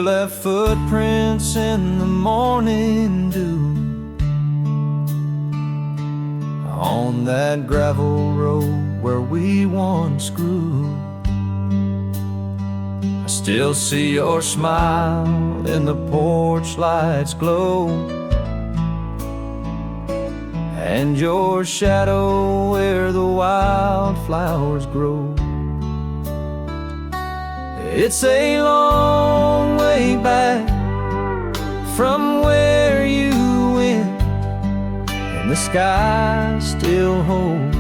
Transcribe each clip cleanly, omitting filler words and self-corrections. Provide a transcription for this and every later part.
left footprints in the morning dew on that gravel road where we once grew. I still see your smile in the porch light's glow, and your shadow where the wildflowers grow. It's a long way back from where you went, and the sky still holds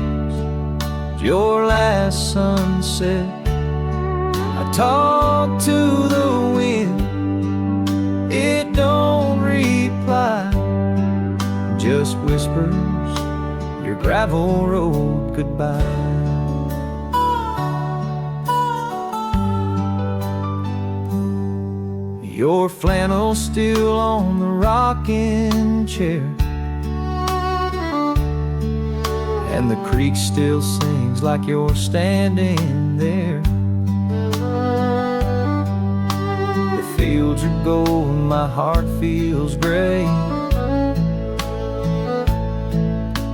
your last sunset. I talk to the wind, it don't reply, just whispers your gravel road goodbye. Your flannel still on the rocking chair, and the creek still sings like you're standing there. The fields are gold, my heart feels gray,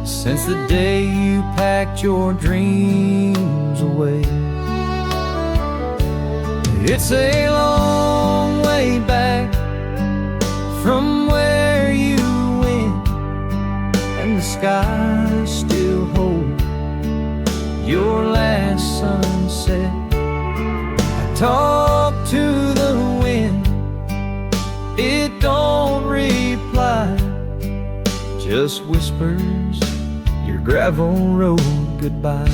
since the day you packed your dreams away. It's a long way back from where you went, and the sky still holds your last sunset. I talk to the wind, it don't reply, just whispers your gravel road goodbye.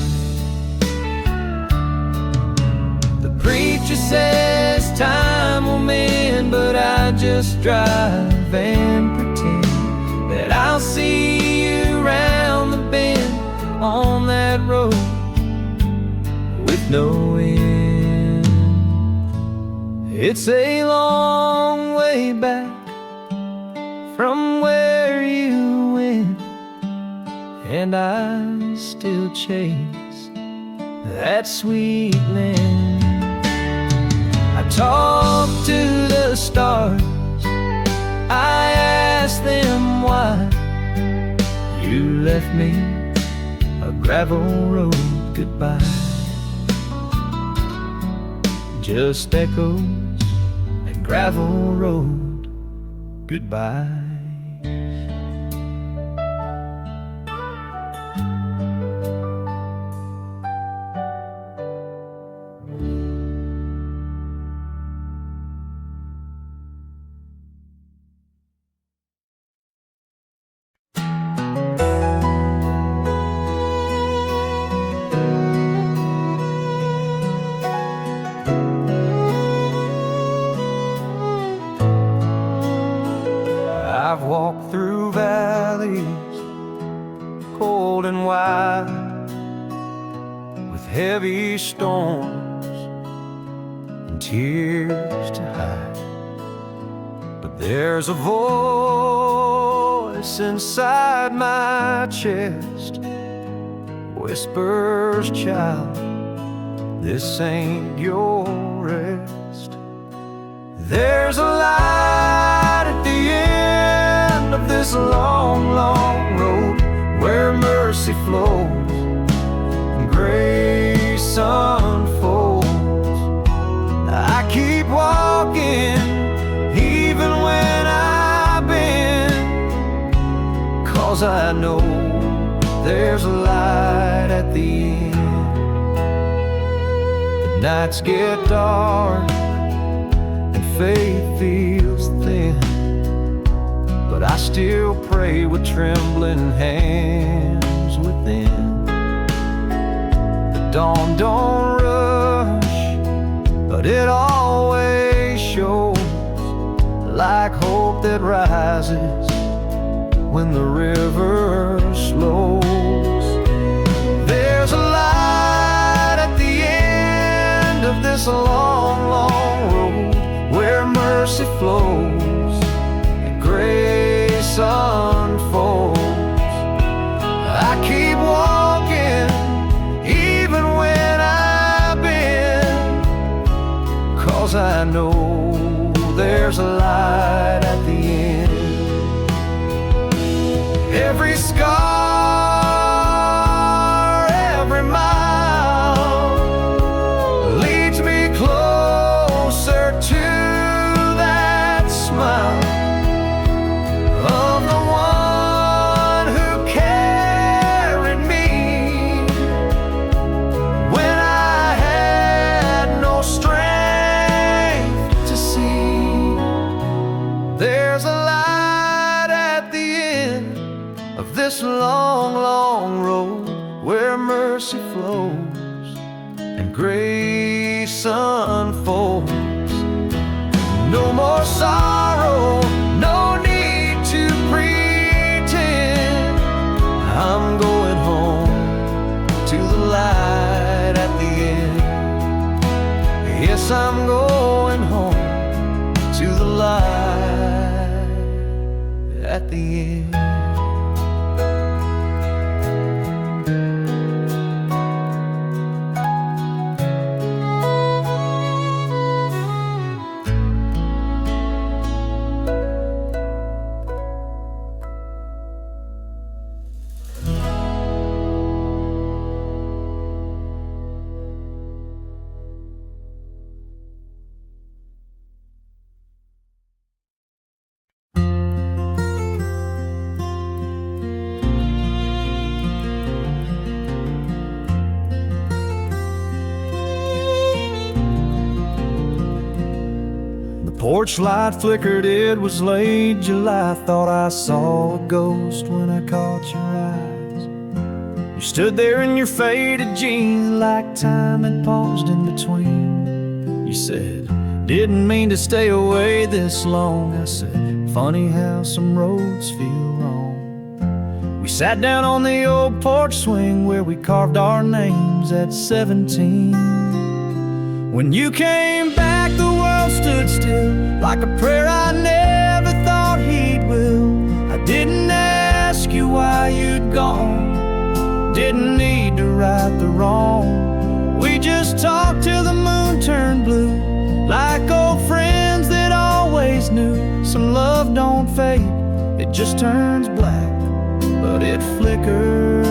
Preacher says time will mend, but I just drive and pretend that I'll see you round the bend on that road with no end. It's a long way back from where you went, and I still chase that sweet land. I talk to the stars, I ask them why you left me a gravel road goodbye. Just echoes and gravel road goodbye. I've walked through valleys, cold and wide, with heavy storms and tears to hide. But there's a voice inside my chest, whispers, child, this ain't your rest. There's a light at the end of this long, long road, where mercy flows and grace unfolds. I keep walking even when I've been, 'cause I know there's a light at the end. The nights get dark and faith feels thin, but I still pray with trembling hands within. The dawn don't rush, but it always shows like hope that rises when the river slows. There's a light at the end of this long, long road, where mercy flows and grace unfolds. I keep walking even when I've been, 'cause I know there's there's a light at the end. Every scar, every mile leads me closer to that smile of the one who carried me when I had no strength to see. There's a light at the end of this long, long road where mercy flows and grace unfolds. No more sorrow, no need to pretend. I'm going home to the light at the end. Yes, I'm going home to the light at the end. Porch light flickered, it was late July. Thought I saw a ghost when I caught your eyes. You stood there in your faded jeans like time had paused in between. You said, didn't mean to stay away this long. I said, funny how some roads feel wrong. We sat down on the old porch swing where we carved our names at 17. When you came back, the world stood still, like a prayer I never thought he'd will. I didn't ask you why you'd gone, didn't need to right the wrong. We just talked till the moon turned blue, like old friends that always knew. Some love don't fade, it just turns black, but it flickers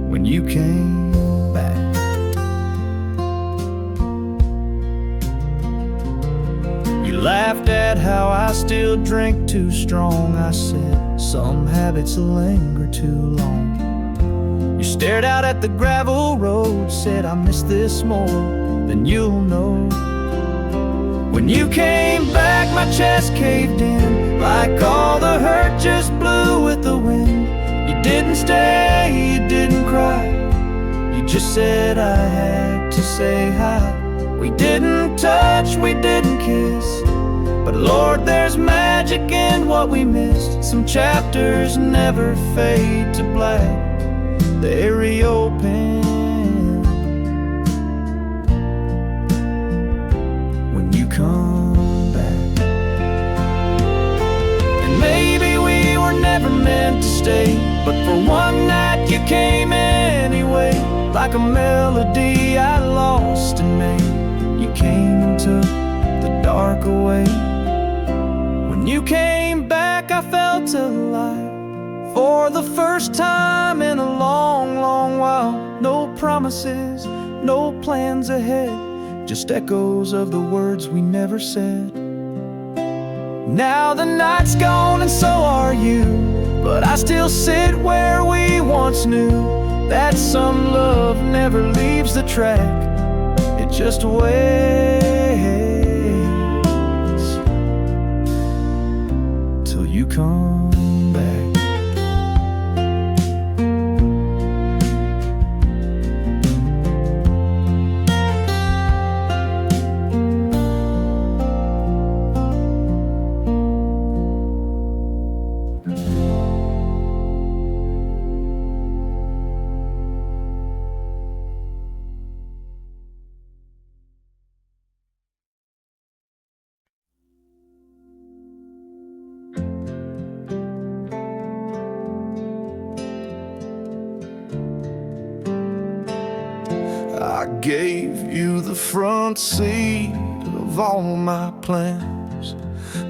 when you came back. You laughed at how I still drink too strong. I said, some habits linger too long. You stared out at the gravel road, said, I miss this more than you'll know. When you came back, my chest caved in, like all the hurt just blew with the wind. You didn't stay, you didn't cry, you just said I had to say hi. We didn't touch, we didn't kiss, but Lord, there's magic in what we missed. Some chapters never fade to black, they reopen when you come back. And maybe we were never meant to stay, but for one night you came anyway, like a melody I lost in May. You came and took the dark away. When you came back, I felt alive for the first time in a long, long while. No promises, no plans ahead, just echoes of the words we never said. Now the night's gone and so are you, but I still sit where we once knew that some love never leaves the track, it just waits till you come back. gave you the front seat of all my plans,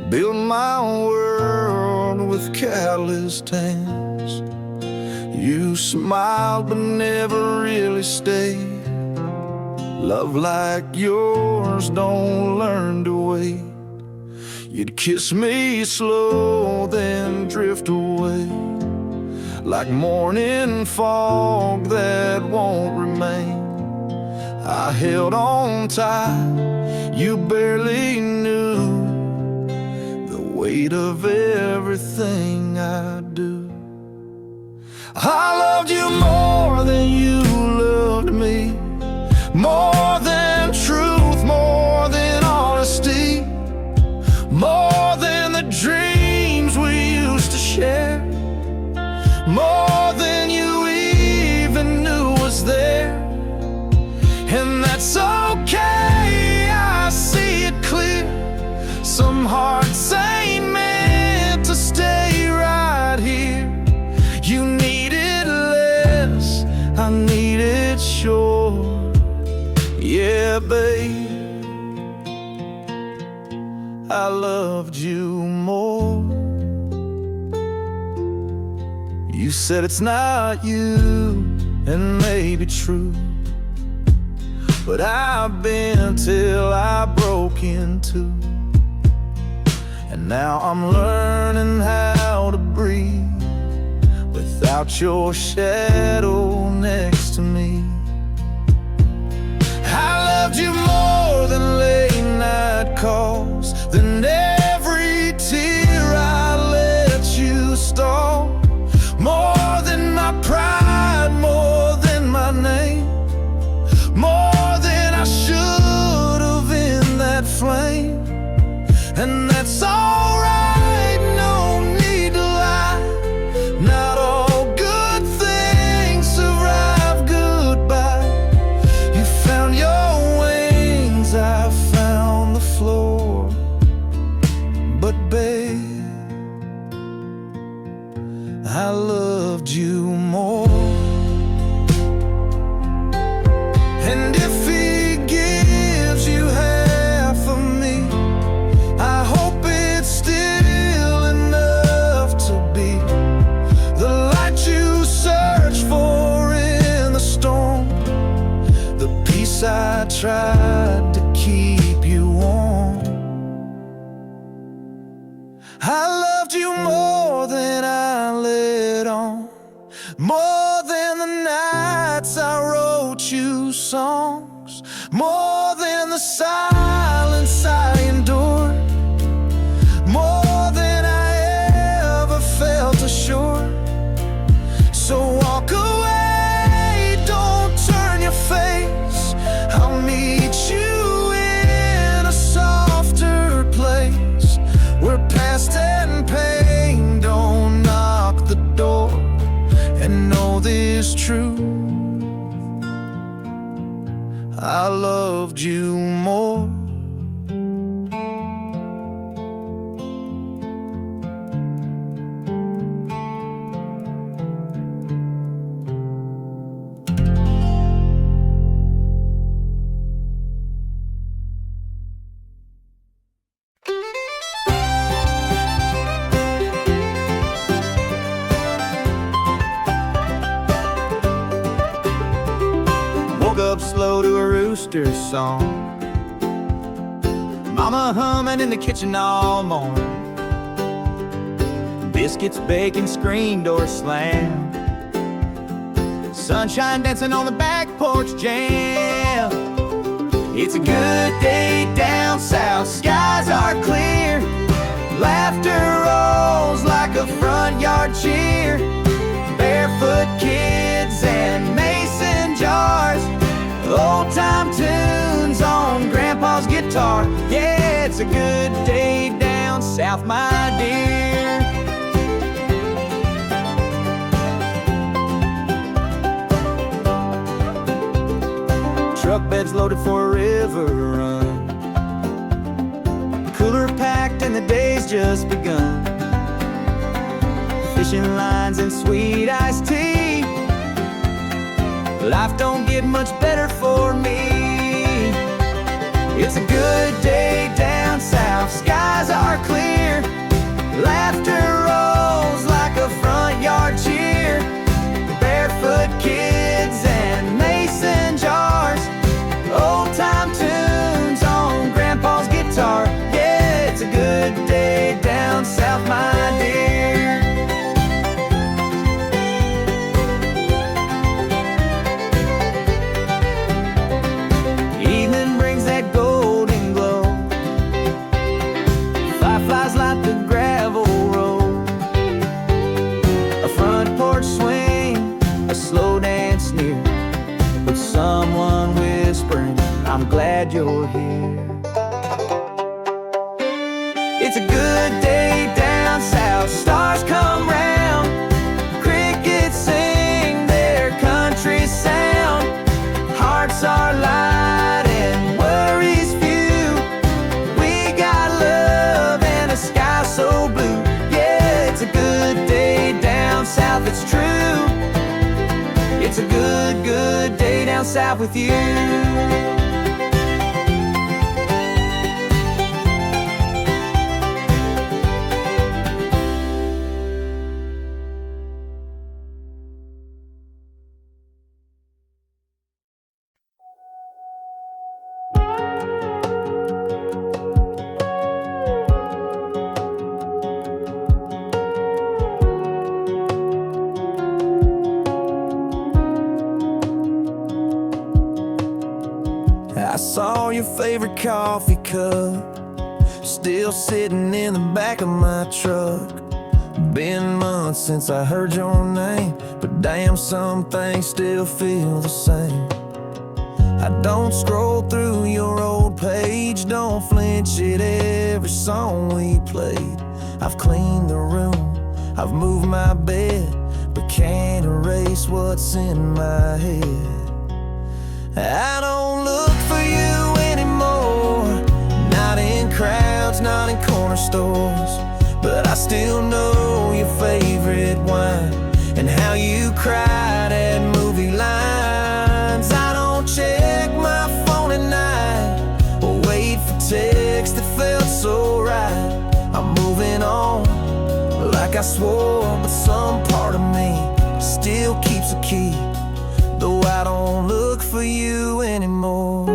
built my world with calloused hands. You smiled but never really stayed. Love like yours don't learn to wait. You'd kiss me slow, then drift away, like morning fog that won't remain. I held on tight, you barely knew the weight of everything I do. I loved you more than you loved me, more than truth, more than honesty, more than the dreams we used to share, more than you even knew was there. And that's okay, I see it clear. Some hearts ain't meant to stay right here. You needed less, I needed sure. Yeah, babe, I loved you more. You said it's not you, and maybe true, but I've been till I broke in two. And now I'm learning how to breathe without your shadow next to me. I loved you more than late night calls, than every tear I let you stall, more than my pride, more than my name, more than I should have in that flame. And that's alright, no need to lie. Not all good things survive goodbye. You found your wings, I found the floor. But babe, I loved you more. And if he gives you half of me, I hope it's still enough to be the light you search for in the storm, the peace I tried to keep you warm. I loved you more than I let on, more than the nights I wrote you songs, more than the silence I endured, more than I ever felt assured. So walk away, don't turn your face. I'll meet you in a softer place, where past and pain don't knock the door. And know this true, I loved you more. Woke up slow to a rooster song, mama humming in the kitchen all morning, biscuits, bacon, screen door slam, sunshine dancing on the back porch jam. It's a good day down south, skies are clear, laughter rolls like a front yard cheer, barefoot kids and mason jars, old time tunes on grandpa's guitar. Yeah, it's a good day down south, my dear. Truck beds loaded for a river run, cooler packed and the day's just begun, fishing lines and sweet iced tea, Life don't get much better for me. It's a good day down south, skies are clear. Laughter rolls like a front yard cheer. Barefoot kids and mason jars, old time tunes on grandpa's guitar. Yeah, it's a good day down south, my dear. Evening brings that golden glow. Fireflies light the gravel road. A front porch swing, a slow dance near, with someone whispering, I'm glad you're here. It's a good day down south, stars come round. Crickets sing their country sound. Hearts are light and worries few. We got love and a sky so blue. Yeah, it's a good day down south, it's true. It's a good, good day down south with you. I saw your favorite coffee cup still sitting in the back of my truck. Been months since I heard your name, but damn, some things still feel the same. I don't scroll through your old page, don't flinch at every song we played. I've cleaned the room, I've moved my bed, but can't erase what's in my head. I don't look for you anymore, not in crowds, not in corner stores, but I still know your favorite wine and how you cried at movie lines. I don't check my phone at night or wait for texts that felt so right. I'm moving on like I swore, but some part of me still keeps a key, though I don't look for you anymore.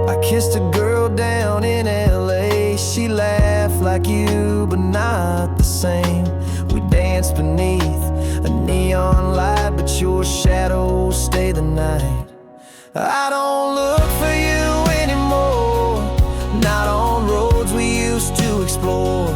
I kissed a girl down in LA. She laughed like you, but not the same. We danced beneath a neon light, but your shadows stay the night. I don't look for you anymore, not on roads we used to explore,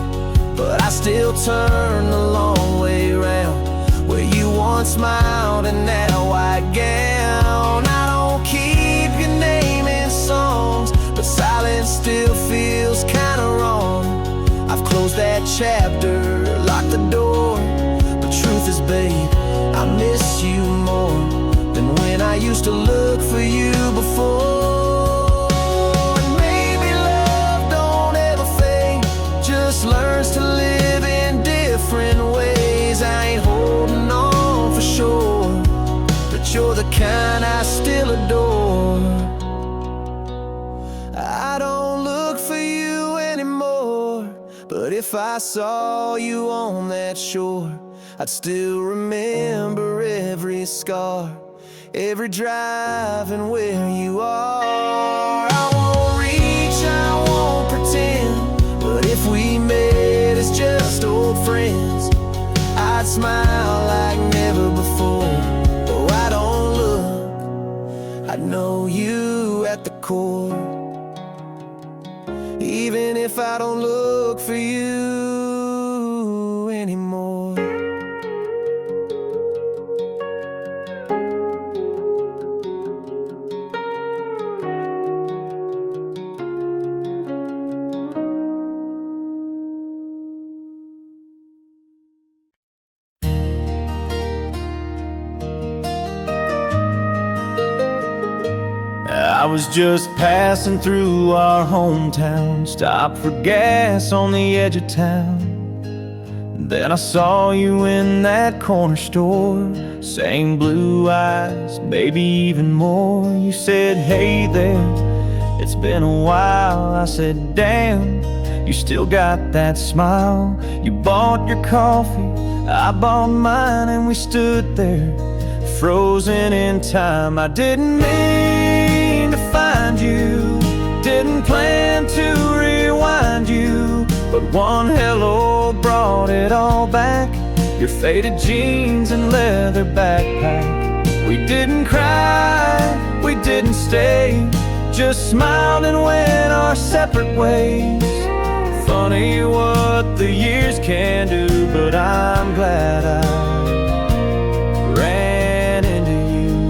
but I still turn the long way round where you once smiled in that white gown. I don't keep your name in songs, but silence still feels kinda wrong. I've closed that chapter, locked the door, but truth is, babe, I miss you more than when I used to look for you before. And maybe love don't ever fade, just learns to live in different ways. I ain't holding on for sure, but you're the kind I still adore. I don't look for you anymore, but if I saw you on that shore, I'd still remember every scar, every drive and where you are. I won't reach, I won't pretend, but if we met as just old friends, I'd smile like never before. Oh, I don't look, I know you at the core, even if I don't look for you anymore. I was just passing through our hometown, stopped for gas on the edge of town. Then I saw you in that corner store, same blue eyes, maybe even more. You said, hey there, it's been a while. I said, damn, you still got that smile. You bought your coffee, I bought mine, and we stood there, frozen in time. I didn't mean to find you, didn't plan to rewind you, but one hello brought it all back. Your faded jeans and leather backpack. We didn't cry, we didn't stay, just smiled and went our separate ways. Funny what the years can do, but I'm glad I ran into you.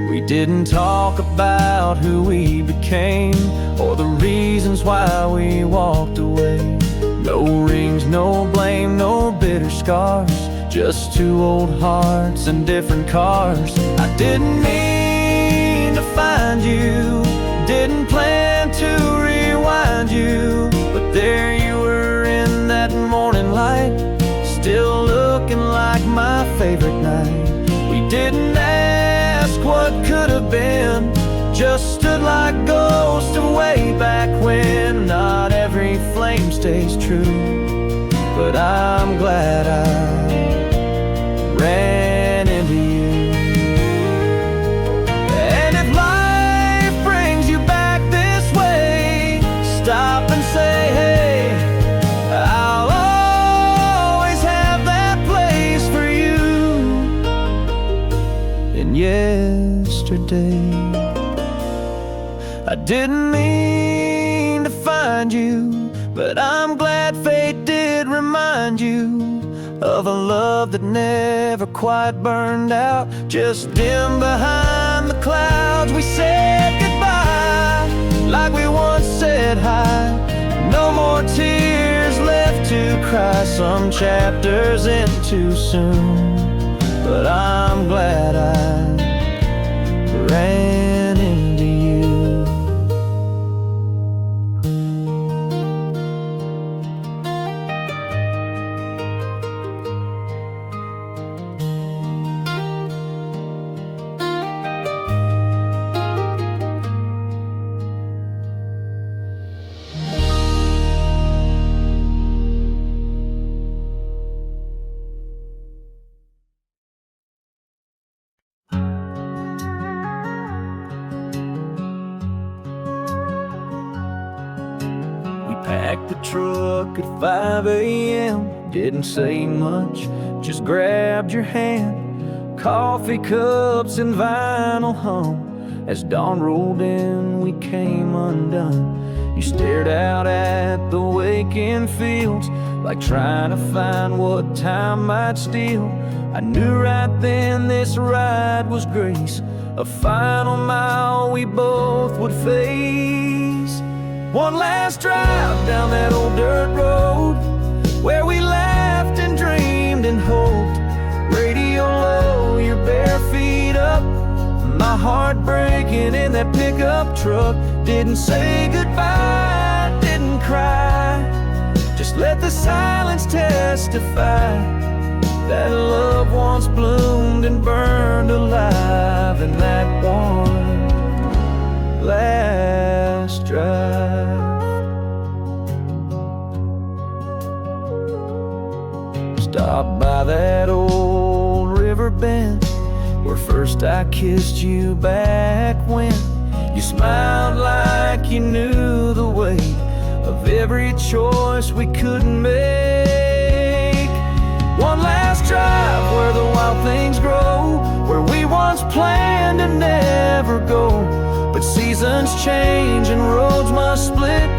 We didn't talk about who we became or the reasons why we walked away. No rings, no blame, no bitter scars, just two old hearts and different cars. I didn't mean to find you, didn't plan to rewind you, but there you were in that morning light, still looking like my favorite night. We didn't ask what could have been, just stood like ghosts of way back when. Not every flame stays true, but I'm glad I ran into you. And if life brings you back this way, stop and say, hey, I'll always have that place for you. And yesterday, I didn't mean to find you, but I'm glad fate did remind you of a love that never quite burned out, just dim behind the clouds. We said goodbye like we once said hi. No more tears left to cry, some chapters end too soon, but I'm glad I ran into you. Packed the truck at 5 a.m. Didn't say much, just grabbed your hand. Coffee cups and vinyl hum. As dawn rolled in, we came undone. You stared out at the waking fields, like trying to find what time might steal. I knew right then this ride was grace, a final mile we both would face. One last drive down that old dirt road, where we laughed and dreamed and hoped. Radio low, your bare feet up, my heart breaking in that pickup truck. Didn't say goodbye, didn't cry, just let the silence testify that love once bloomed and burned alive in that one last drive. Stopped by that old river bend where first I kissed you back when. You smiled like you knew the weight of every choice we couldn't make. One last drive where the wild things grow, where we once planned to never go. But seasons change and roads must split,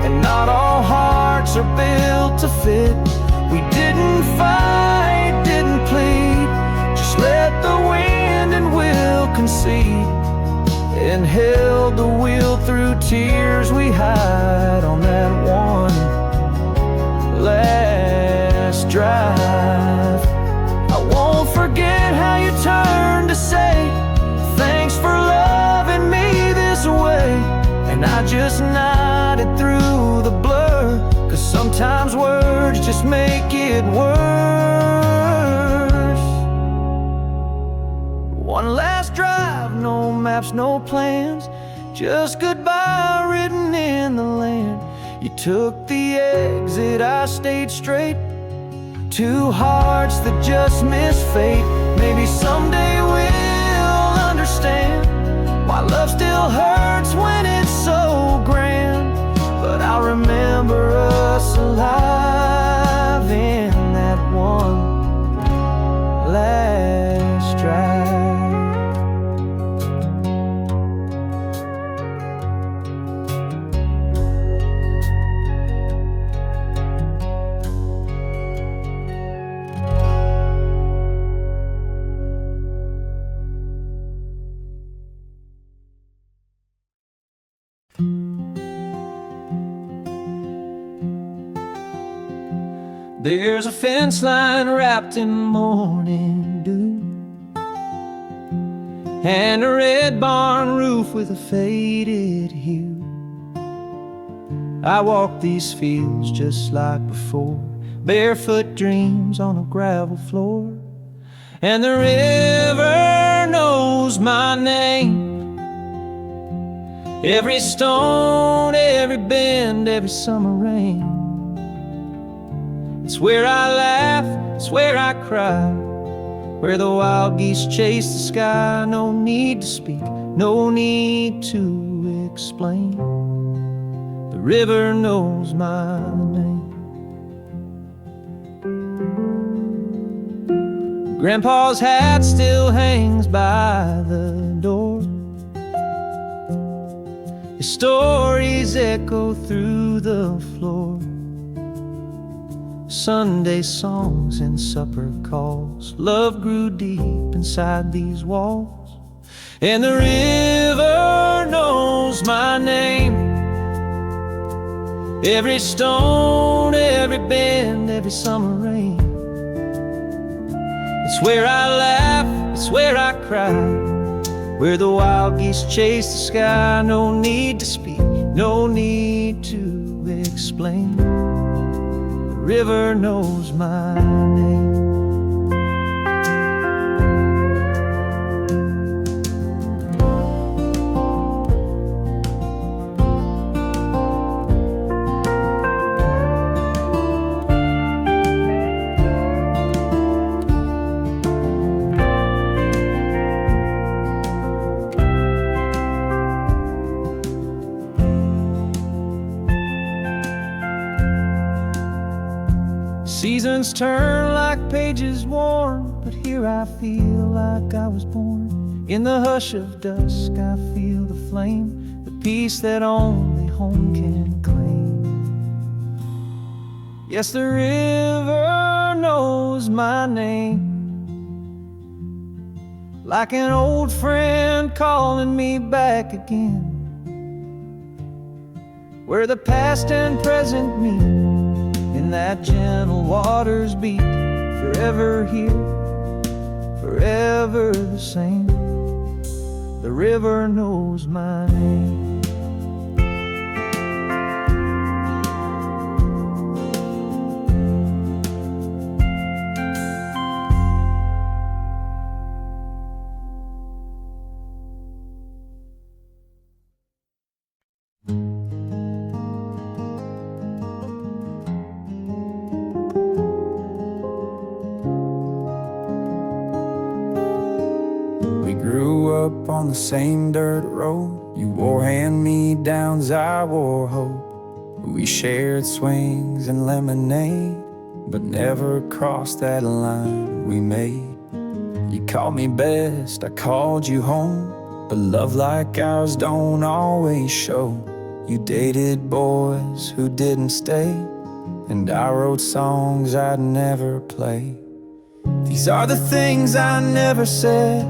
and not all hearts are built to fit. We didn't fight, didn't plead, just let the wind and will concede, and held the wheel through tears we hide on that one last drive. I won't forget how you turned to say thanks for love just nodded through the blur, 'cause sometimes words just make it worse. One last drive, no maps, no plans, just goodbye written in the land. You took the exit, I stayed straight. Two hearts that just missed fate. Maybe someday we'll understand why love still hurts when it's so grand. But I'll remember us alive in that one last drive. There's a fence line wrapped in morning dew, and a red barn roof with a faded hue. I walk these fields just like before, barefoot dreams on a gravel floor. And the river knows my name. Every stone, every bend, every summer rain. It's where I laugh, it's where I cry, where the wild geese chase the sky. No need to speak, no need to explain. The river knows my name. Grandpa's hat still hangs by the door. His stories echo through the floor. Sunday songs and supper calls. Love grew deep inside these walls. And the river knows my name. Every stone, every bend, every summer rain. It's where I laugh, it's where I cry, where the wild geese chase the sky. No need to speak, no need to explain. The river knows my name. Seasons turn like pages worn, but here I feel like I was born. In the hush of dusk I feel the flame, the peace that only home can claim. Yes, the river knows my name, like an old friend calling me back again, where the past and present meet in that gentle water's beat. Forever here, forever the same. The river knows my name. Up on the same dirt road, you wore hand-me-downs, I wore hope. We shared swings and lemonade, but never crossed that line we made. You called me best, I called you home, but love like ours don't always show. You dated boys who didn't stay, and I wrote songs I'd never play. These are the things I never said,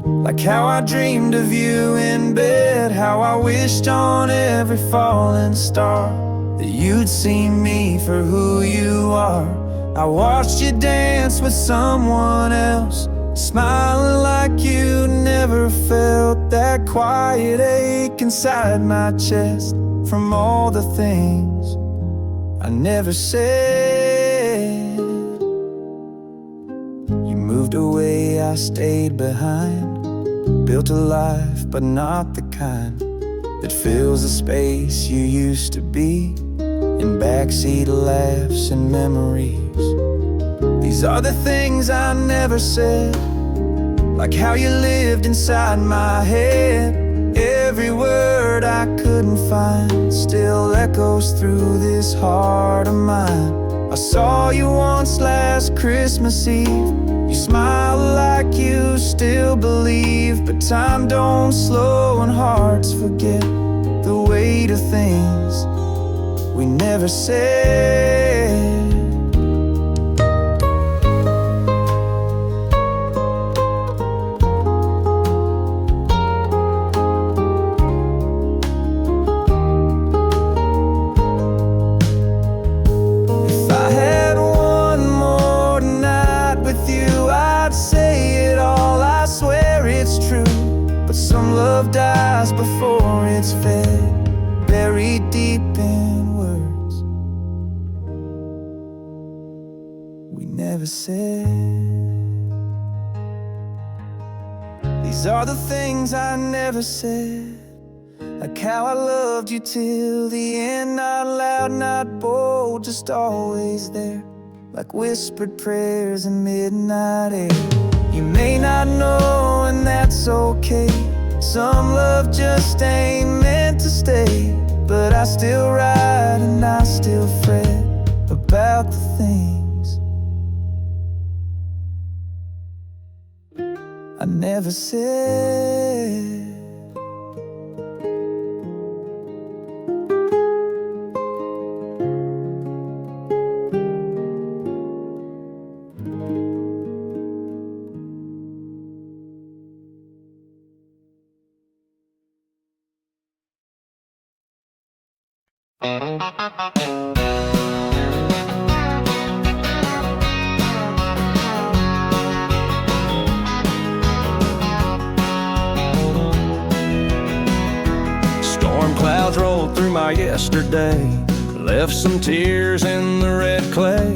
like how I dreamed of you in bed, how I wished on every falling star that you'd see me for who you are. I watched you dance with someone else, smiling like you never felt, that quiet ache inside my chest from all the things I never said. You moved away, I stayed behind, built a life, but not the kind that fills the space you used to be, in backseat laughs and memories. These are the things I never said, like how you lived inside my head. Every word I couldn't find still echoes through this heart of mine. I saw you once last Christmas Eve. You smiled like you still believe, but time don't slow and hearts forget the weight of things we never said. If I had one more night with you, I'd say it all, I swear it's true. But some love dies before it's fed, buried deep in words we never said. These are the things I never said, like how I loved you till the end. Not loud, not bold, just always there, like whispered prayers in midnight air. You may not know, and that's okay. Some love just ain't meant to stay, but I still ride and I still fret about the things I never said. Storm clouds rolled through my yesterday, left some tears in the red clay,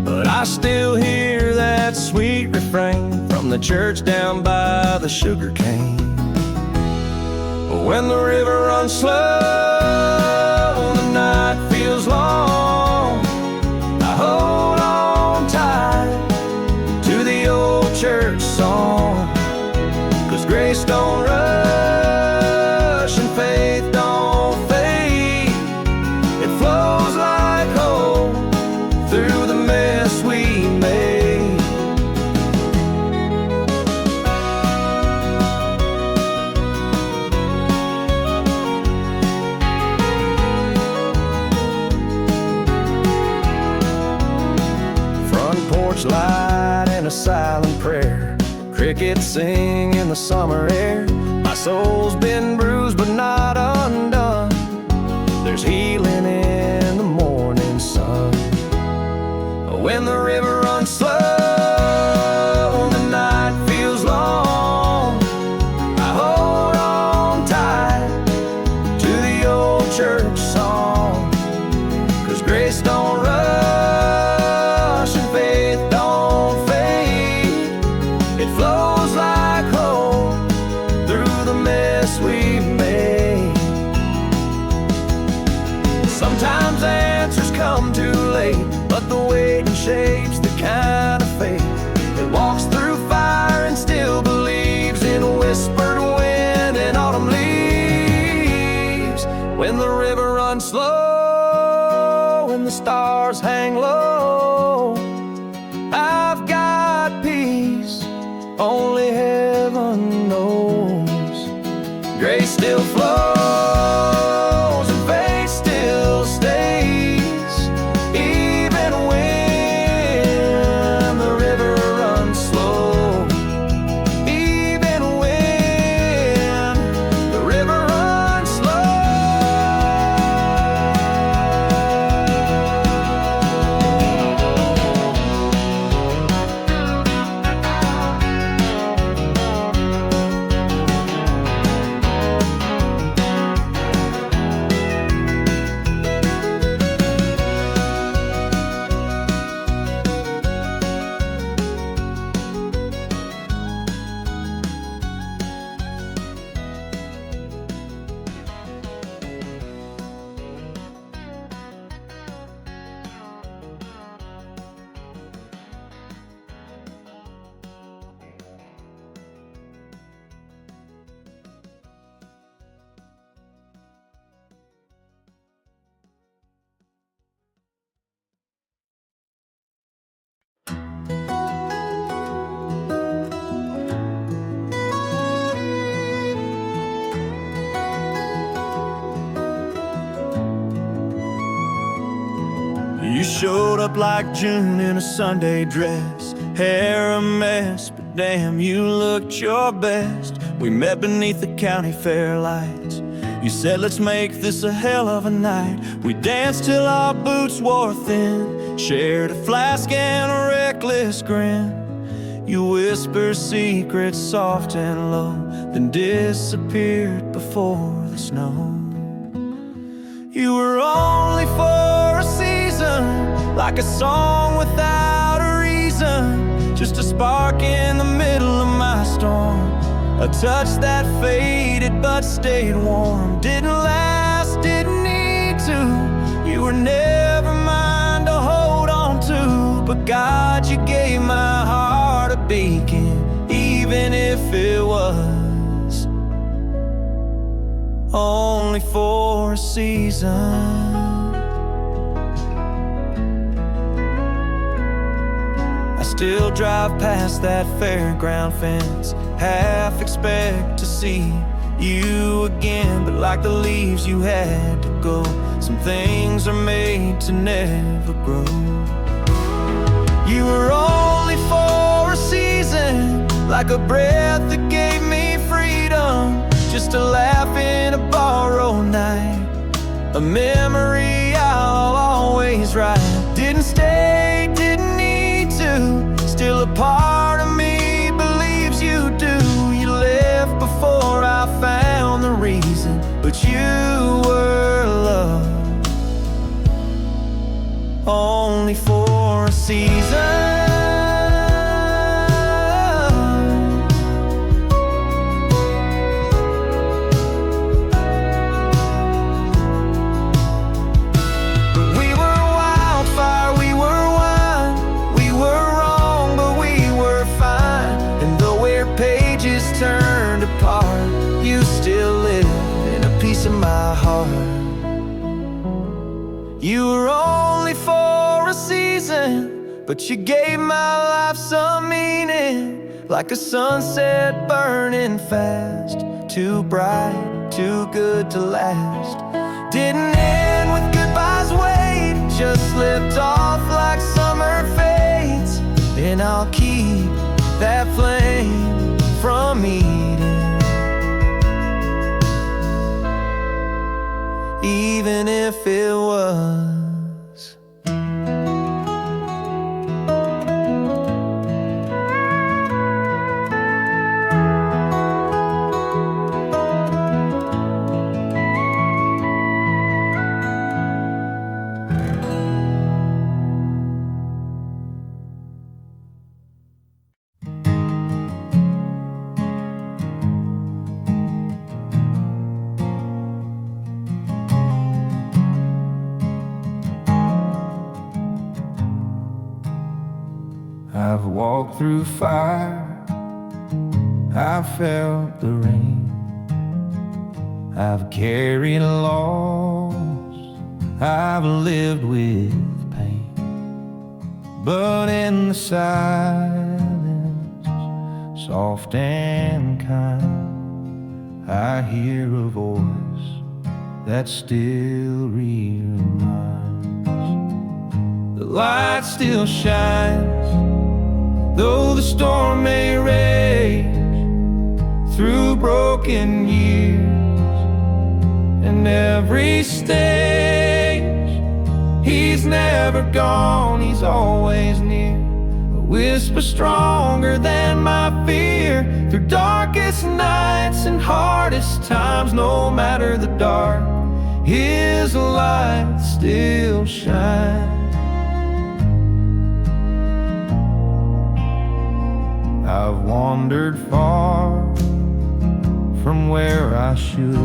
but I still hear that sweet refrain from the church down by the sugar cane. When the river runs slow, the night feels long, I hold on tight to the old church song. 'Cause grace don't rush and faith don't fade, it flows like hope through the mess we made. Light and a silent prayer, crickets sing in the summer air. My soul's been bruised but not undone, there's healing in the morning sun. When the river runs slow, the night feels long, I hold on tight to the old church song. 'Cause grace don't rush and faith don't fade, it flows like hope through the mess we've made. Sometimes answers come too late, but the waiting shapes the kind of faith that walks through fire and still believes in whispered wind and autumn leaves. When the river runs slow and the stars hang low, I've got peace only heaven knows. Grace still flows and faith still stays, even when the river runs slow. Even when the river runs slow. You showed up like June in a Sunday dress, hair a mess, but damn, you looked your best. We met beneath the county fair lights. You said, let's make this a hell of a night. We danced till our boots wore thin, shared a flask and a reckless grin. You whispered secrets soft and low, then disappeared before the snow. You were only for a season, like a song without a reason, just a spark in the middle of my storm, a touch that faded but stayed warm. Didn't last, didn't need to. You were never mine to hold on to, but God, you gave my heart a beacon, even if it was only for a season. I still drive past that fairground fence, half expect to see you again, but like the leaves you had to go. Some things are made to never grow. You were only for a season, like a breath that gave me freedom, just a laugh in a borrowed night, a memory I'll always write. Didn't stay, didn't need to, still a part of me believes you do. You left before I found the reason, but you were loved only for a season. Turned apart, you still live in a piece of my heart. You were only for a season, but you gave my life some meaning, like a sunset burning fast, too bright, too good to last. Didn't end with goodbyes, wait, just slipped off like summer fades, and I'll keep that flame from eating, even if it was I've walked through fire, I've felt the rain, I've carried loss, I've lived with pain. But in the silence, soft and kind, I hear a voice that still reminds. The light still shines, though the storm may rage through broken years and every stage. He's never gone, he's always near, a whisper stronger than my fear. Through darkest nights and hardest times, no matter the dark, his light still shines. I've wandered far from where I should,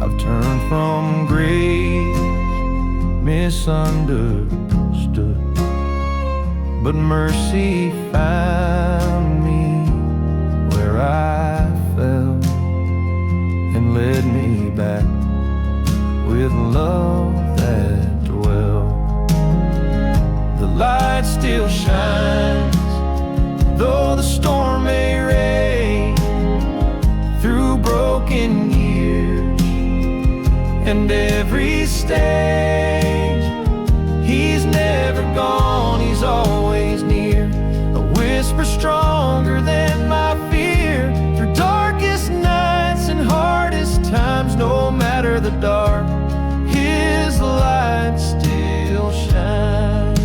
I've turned from grace, misunderstood, but mercy found me where I fell and led me back with love that dwelled. The light still shines, though the storm may rage through broken years and every stage. He's never gone, he's always near, a whisper stronger than my fear. Through darkest nights and hardest times, no matter the dark, his light still shines.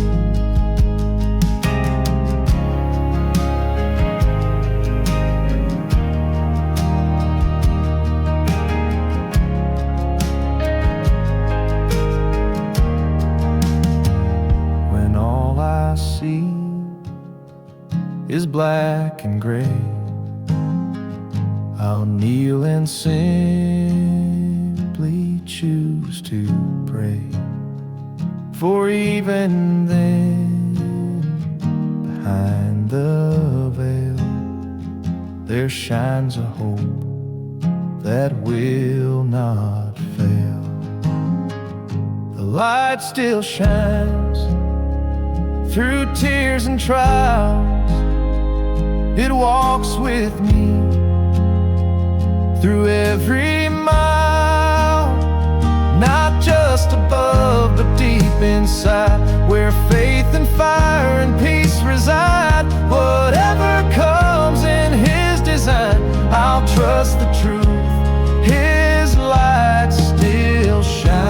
When all I see is black and gray, I'll kneel and simply choose to pray. For even then, behind the veil, there shines a hope that will not fail. The light still shines through tears and trials. It walks with me through every mile, not just above but deep inside, where faith and fire and peace reside. Whatever comes in his design, I'll trust the truth, his light still shines.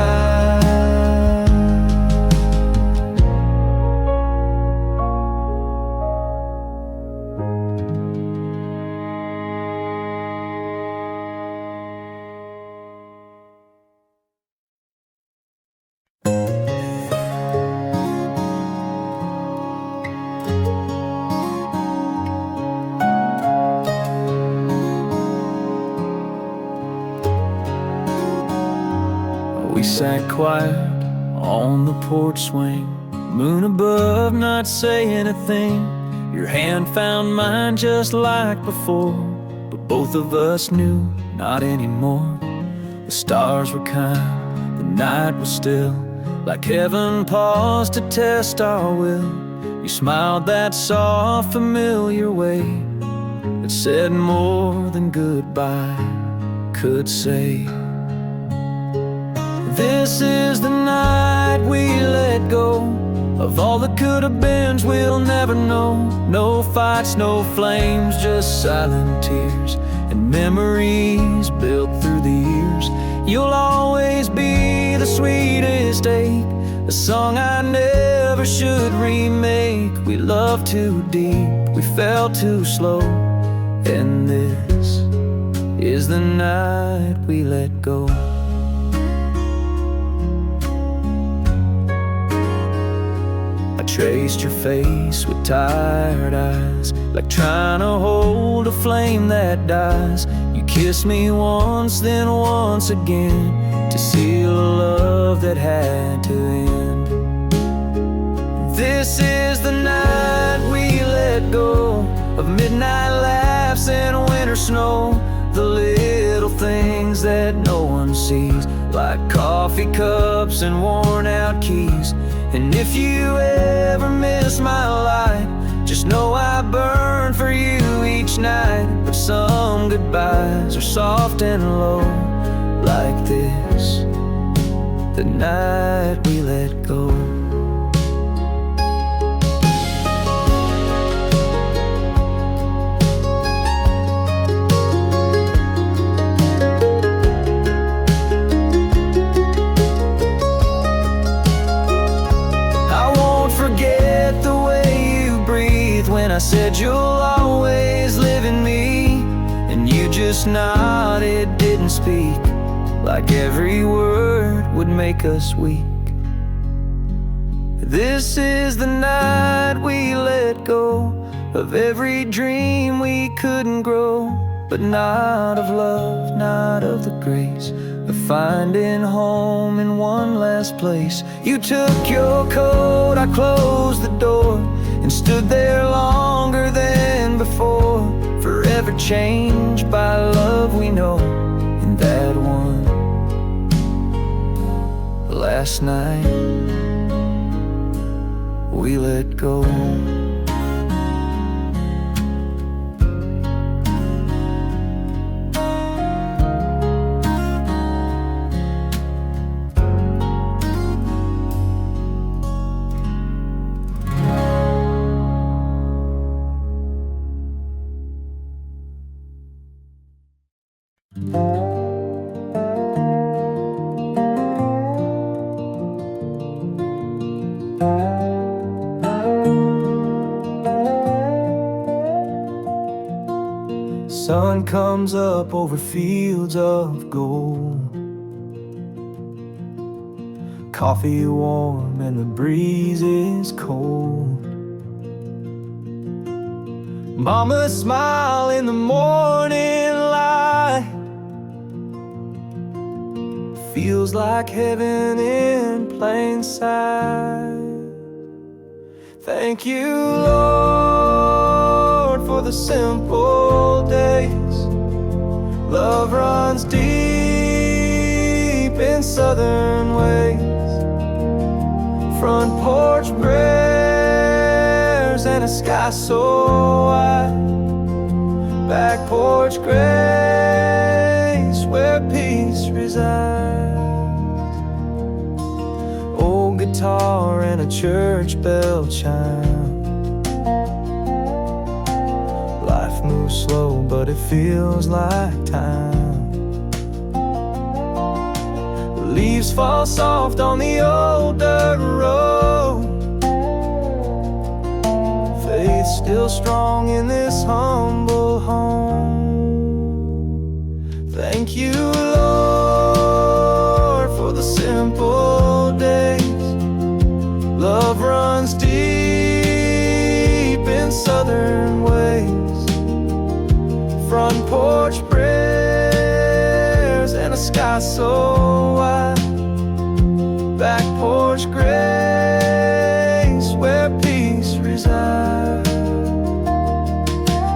We sat quiet on the porch swing, moon above, not saying a thing. Your hand found mine just like before, but both of us knew not anymore. The stars were kind, the night was still, like heaven paused to test our will. You smiled that soft, familiar way that said more than goodbye could say. This is the night we let go of all the could-have-beens we'll never know. No fights, no flames, just silent tears and memories built through the years. You'll always be the sweetest ache, a song I never should remake. We loved too deep, we fell too slow, and this is the night we let go. Traced your face with tired eyes, like trying to hold a flame that dies. You kissed me once, then once again, to seal a love that had to end. This is the night we let go of midnight laughs and winter snow, the little things that no one sees, like coffee cups and worn out keys. And if you ever miss my light, just know I burn for you each night. But some goodbyes are soft and low, like this, the night we let go. I said you'll always live in me, and you just nodded, didn't speak, like every word would make us weak. This is the night we let go of every dream we couldn't grow, but not of love, not of the grace of finding home in one last place. You took your coat, I closed the door, and stood there longer than before, forever changed by love we know. And that one last night we let go. sun comes up over fields of gold. Coffee warm and the breeze is cold. Mama smile in the morning light. Feels like heaven in plain sight. Thank you, Lord, for the simple days. Love runs deep in southern ways. Front porch prayers and a sky so wide. Back porch grace where peace resides. Old guitar and a church bell chime. Life moves slow but it feels like time. Leaves fall soft on the old dirt road. Faith still strong in this humble home. Thank you, Lord, for the simple days. Love runs deep in southern ways. Front porch prayers and a sky so wide. Back porch grace where peace resides.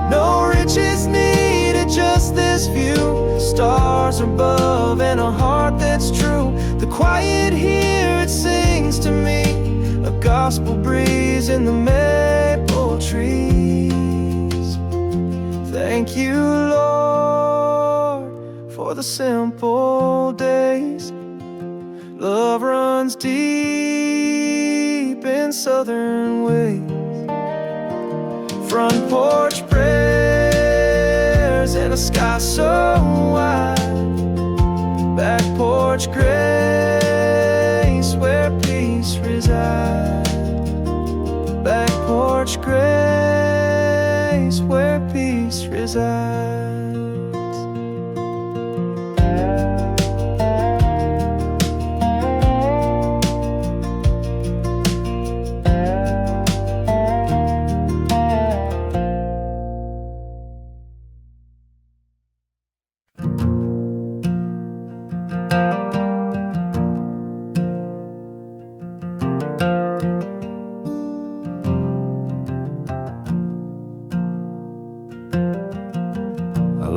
No riches needed, just this view. Stars above and a heart that's true. The quiet here, it sings to me. A gospel breeze in the maple trees. Thank you, Lord, for the simple days. Love runs deep in southern ways. Front porch prayers and a sky so wide. Back porch grace where peace resides. Back porch grace where peace resides.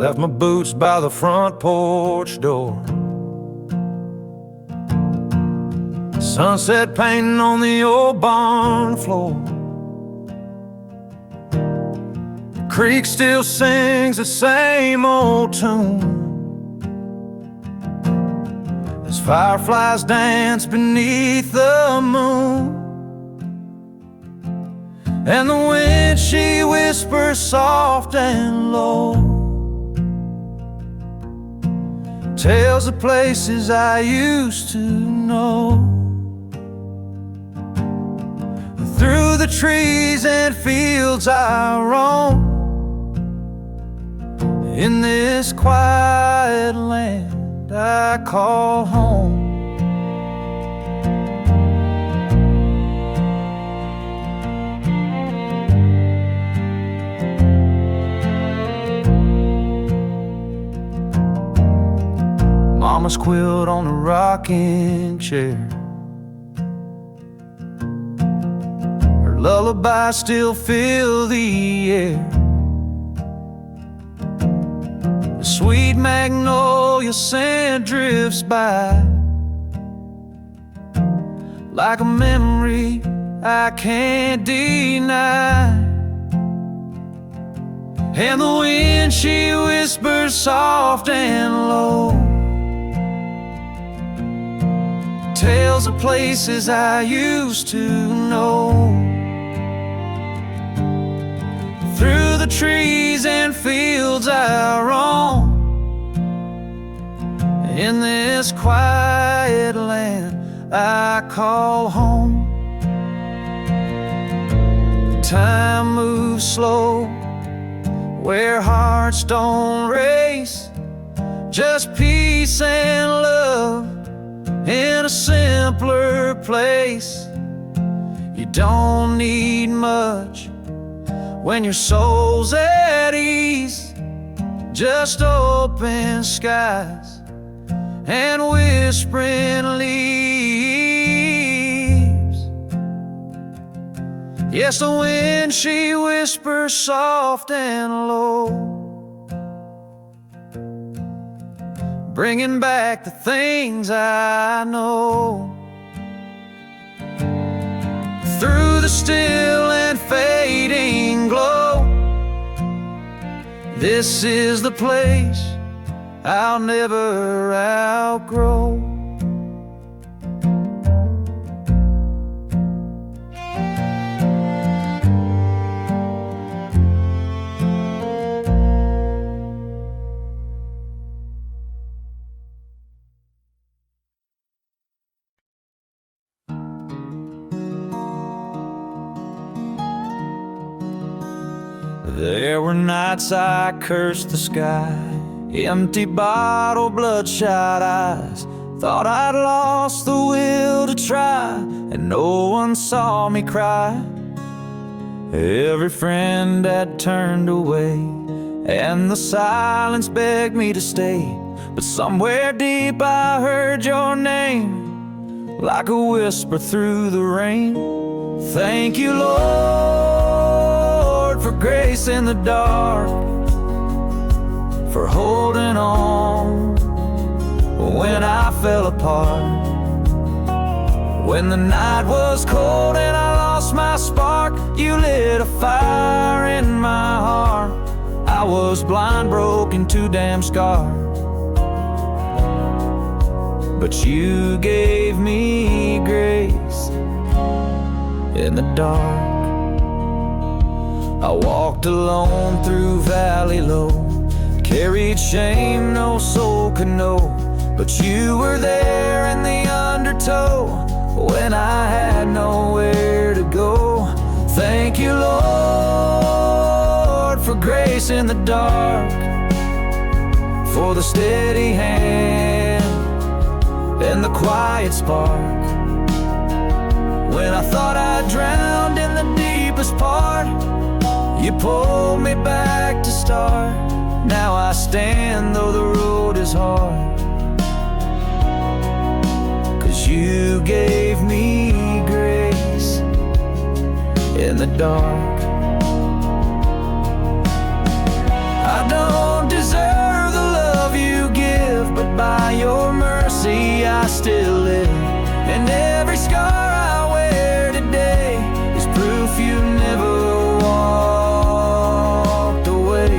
Left my boots by the front porch door. Sunset painting on the old barn floor. The creek still sings the same old tune as fireflies dance beneath the moon. And the wind, she whispers soft and low, tells of places I used to know. Through the trees and fields I roam, in this quiet land I call home. Mama's quilt on a rocking chair. Her lullaby still fill the air. The sweet magnolia scent drifts by, like a memory I can't deny. And the wind, she whispers soft and low, tales of places I used to know. Through the trees and fields I roam, in this quiet land I call home. Time moves slow where hearts don't race, just peace and love in a simpler place. You don't need much when your soul's at ease, just open skies and whispering leaves. Yes, the wind, she whispers soft and low, bringing back the things I know. Through the still and fading glow, this is the place I'll never outgrow. There were nights I cursed the sky, empty bottle, bloodshot eyes. Thought I'd lost the will to try, and no one saw me cry. Every friend had turned away, and the silence begged me to stay. But somewhere deep I heard your name, like a whisper through the rain. Thank you, Lord, for grace in the dark, for holding on when I fell apart. When the night was cold and I lost my spark, you lit a fire in my heart. I was blind, broken, too damn scarred, but you gave me grace in the dark. I walked alone through valley low, carried shame no soul could know, but you were there in the undertow when I had nowhere to go. Thank you, Lord, for grace in the dark, for the steady hand and the quiet spark. When I thought I drowned in the deepest part, you pulled me back to start. Now I stand though the road is hard, 'cause you gave me grace in the dark. I don't deserve the love you give, but by your mercy I still live. And every scar I wear today is proof you never walked away.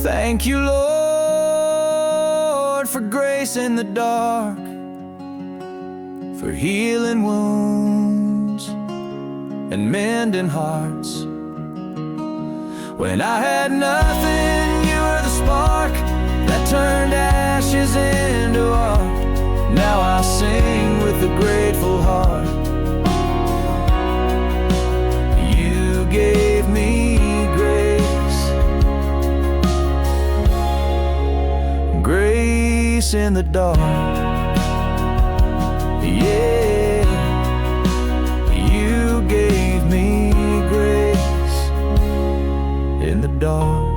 Thank you, Lord, for grace in the dark, for healing wounds and mending hearts. When I had nothing, you were the spark that turned ashes into art. Now I sing with a grateful heart. You gave me grace, grace in the dark. Yeah, you gave me grace in the dark.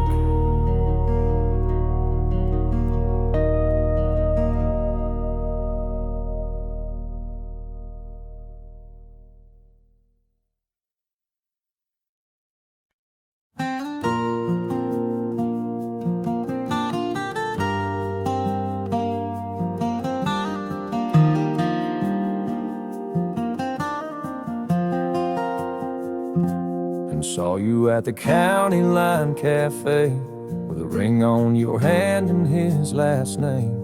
Saw you at the county line cafe with a ring on your hand and his last name.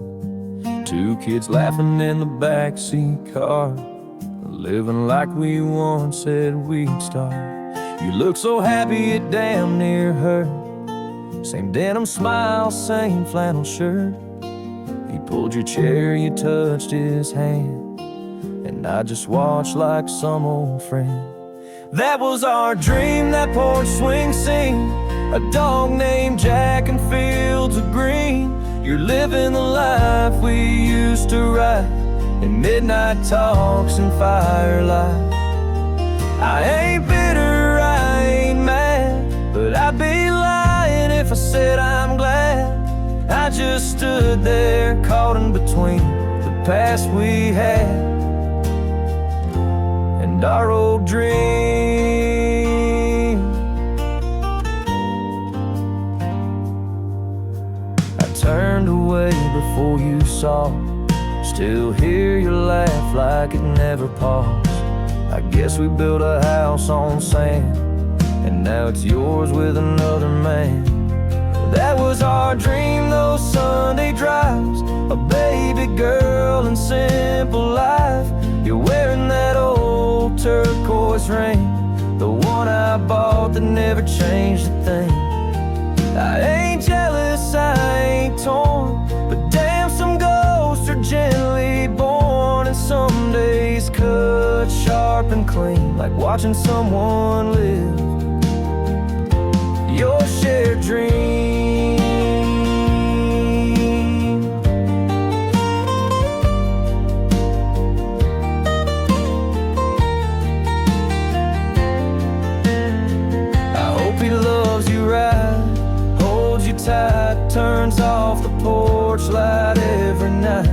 Two kids laughing in the backseat car, living like we once said we'd start. You look so happy it damn near hurt. Same denim smile, same flannel shirt. He pulled your chair, you touched his hand, and I just watched like some old friend. That was our dream, that porch swing scene, a dog named Jack and fields of green. You're living the life we used to write in midnight talks and firelight. I ain't bitter, I ain't mad, but I'd be lying if I said I'm glad. I just stood there caught in between the past we had and our old dream. I turned away before you saw, still hear your laugh like it never paused. I guess we built a house on sand, and now it's yours with another man. That was our dream, those Sunday drives, a baby girl and simple life. You're wearing that old turquoise ring, the one I bought that never changed a thing. I ain't jealous, I ain't torn, but damn, some ghosts are gently born, and some days cut sharp and clean, like watching someone live your shared dream. I hope he loves you right, holds you tight, turns off the porch light every night.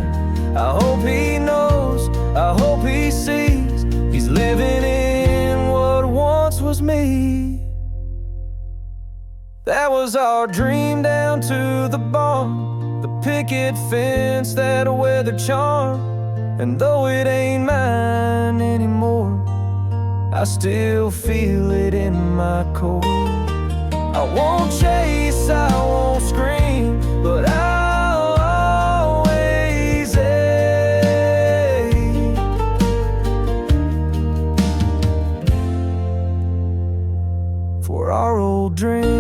I hope he knows, I hope he sees, he's living in what once was me. That was our dream down to the barn, the picket fence, that weather charm. And though it ain't mine anymore, I still feel it in my core. I won't chase, I won't scream, but I'll always aim for our old dream.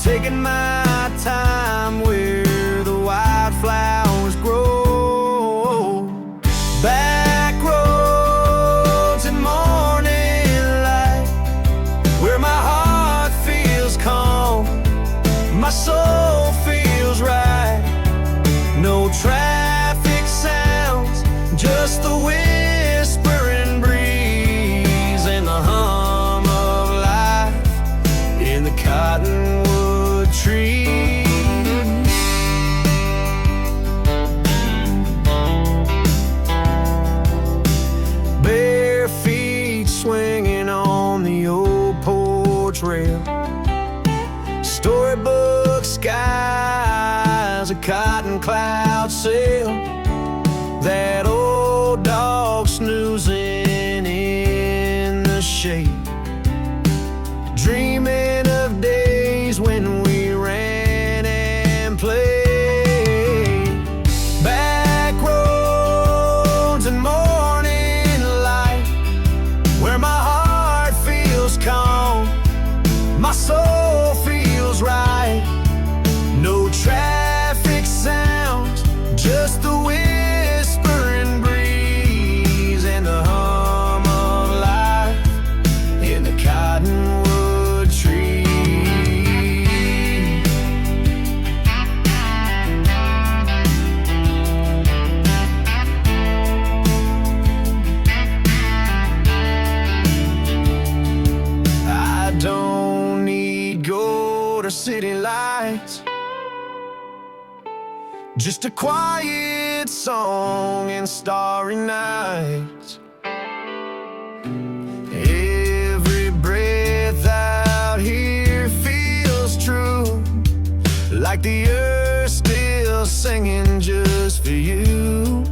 Taking my time where the wildflowers grow, back roads and morning light, where my heart feels calm, my soul feels right. No traffic sounds, just the whispering breeze and the hum of life in the cottonwood trees. Bare feet swinging on the old porch rail, storybook skies, a cotton cloud sail, that old dog snoozing in the shade, dreaming of days when we ran and played. Back roads and morning light, where my heart feels calm, my soul feels right. No traffic sounds, just the whispering breeze and the hum of life in the cottonwood tree. I don't need gold or city lights, Just a quiet song in starry nights. Every breath out here feels true, like the earth still singing just for you.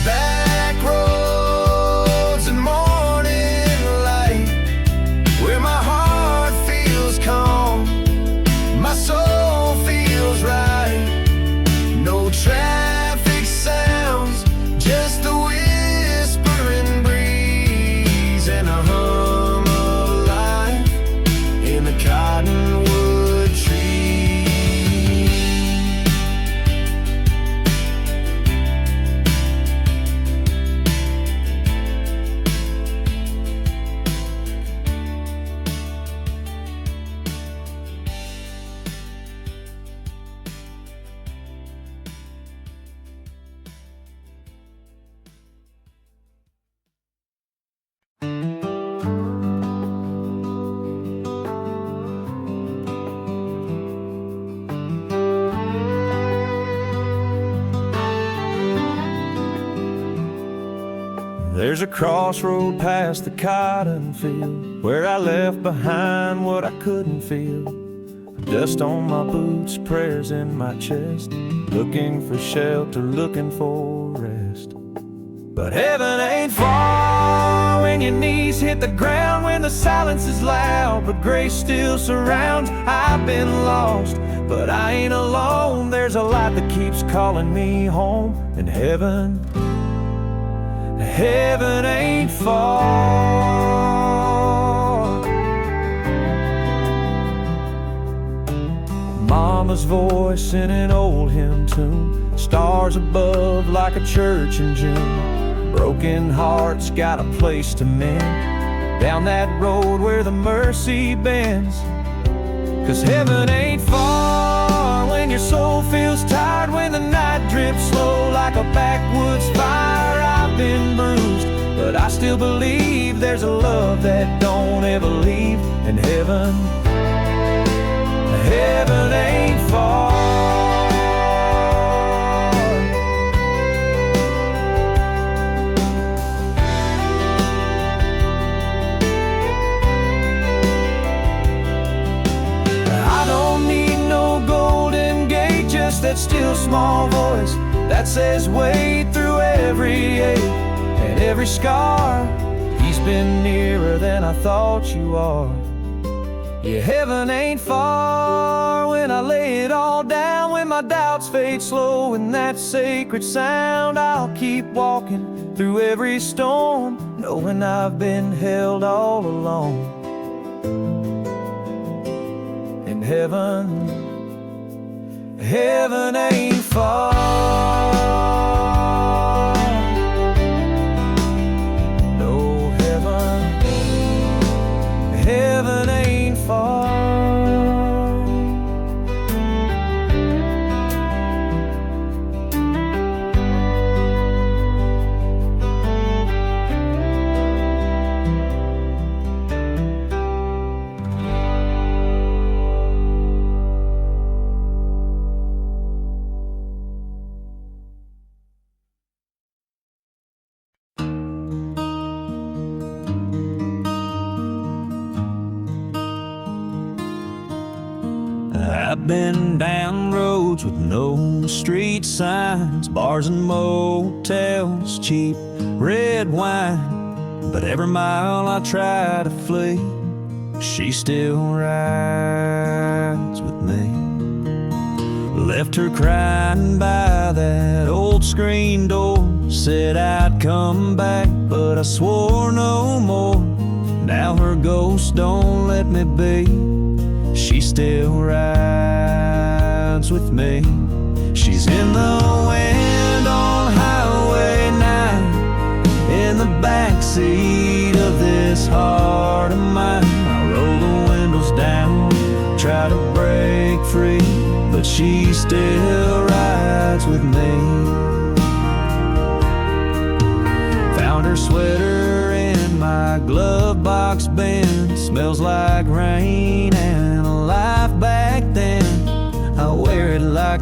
Back roads and morning light, where my heart feels calm, my soul feels right. No traffic sounds, just the whispering breeze and a hum of life in the cottonwood tree. There's a crossroad past the cotton field, where I left behind what I couldn't feel. Dust on my boots, prayers in my chest, looking for shelter, looking for rest. But heaven ain't far when your knees hit the ground, when the silence is loud, but grace still surrounds. I've been lost, but I ain't alone. There's a light that keeps calling me home, and heaven ain't far. Mama's voice in an old hymn tune, stars above like a church in June. Broken hearts got a place to mend, down that road where the mercy bends. 'Cause heaven ain't far when your soul feels tired, when the night drips slow like a backwoods fire. I've been bruised, but I still believe there's a love that don't ever leave. And heaven ain't far. I don't need no golden gate, just that still small voice that says wait through every ache and every scar. He's been nearer than I thought you are. Yeah, heaven ain't far when I lay it all down, when my doubts fade slow in that sacred sound. I'll keep walking through every storm, knowing I've been held all along. And heaven ain't far. No, heaven ain't far. I've been down roads with no street signs, bars and motels, cheap red wine. But every mile I try to flee, she still rides with me. Left her crying by that old screen door, said I'd come back, but I swore no more. Now her ghost don't let me be, she still rides with me. She's in the wind on Highway 9, in the backseat of this heart of mine. I roll the windows down, try to break free, but she still rides with me. Found her sweater in my glove box bin, smells like rain and life back then. I wait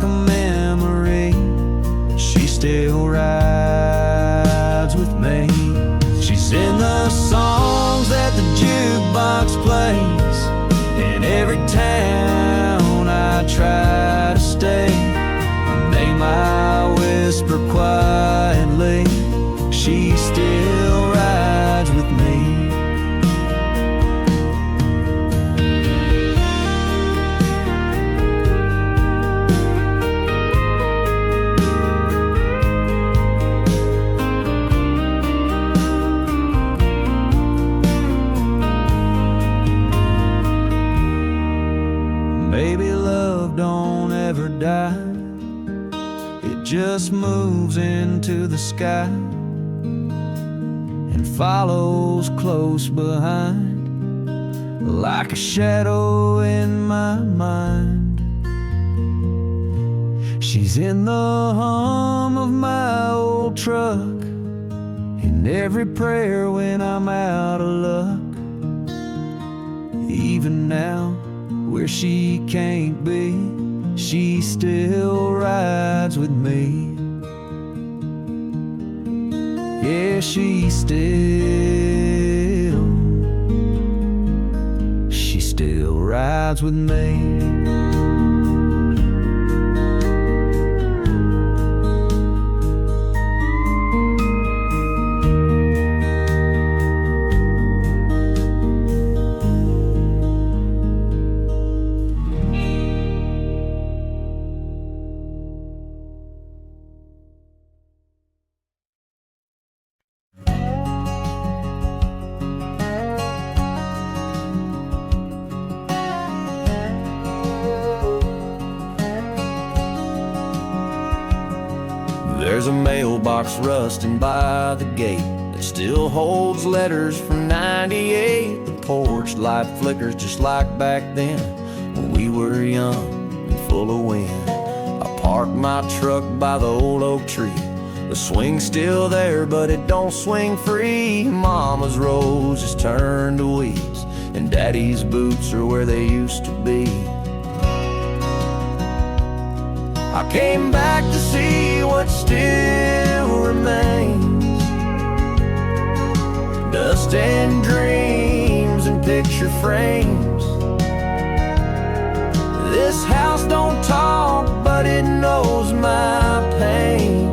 a memory. She still rides with me. She's in the songs that the jukebox plays. In every town I try to stay, name I whisper quietly. She still rides with me. Baby, love don't ever die. It just moves into the sky and follows close behind, like a shadow in my mind. She's in the hum of my old truck, in every prayer when I'm out of luck. Even now, where she can't be, she still rides with me. Yeah, she still rides with me. There's a mailbox rusting by the gate that still holds letters from '98. The porch light flickers just like back then when we were young and full of wind. I parked my truck by the old oak tree. The swing's still there, but it don't swing free. Mama's roses turned to weeds, and Daddy's boots are where they used to be. I came back to see what still remains. Dust and dreams and picture frames. This house don't talk, but it knows my pain.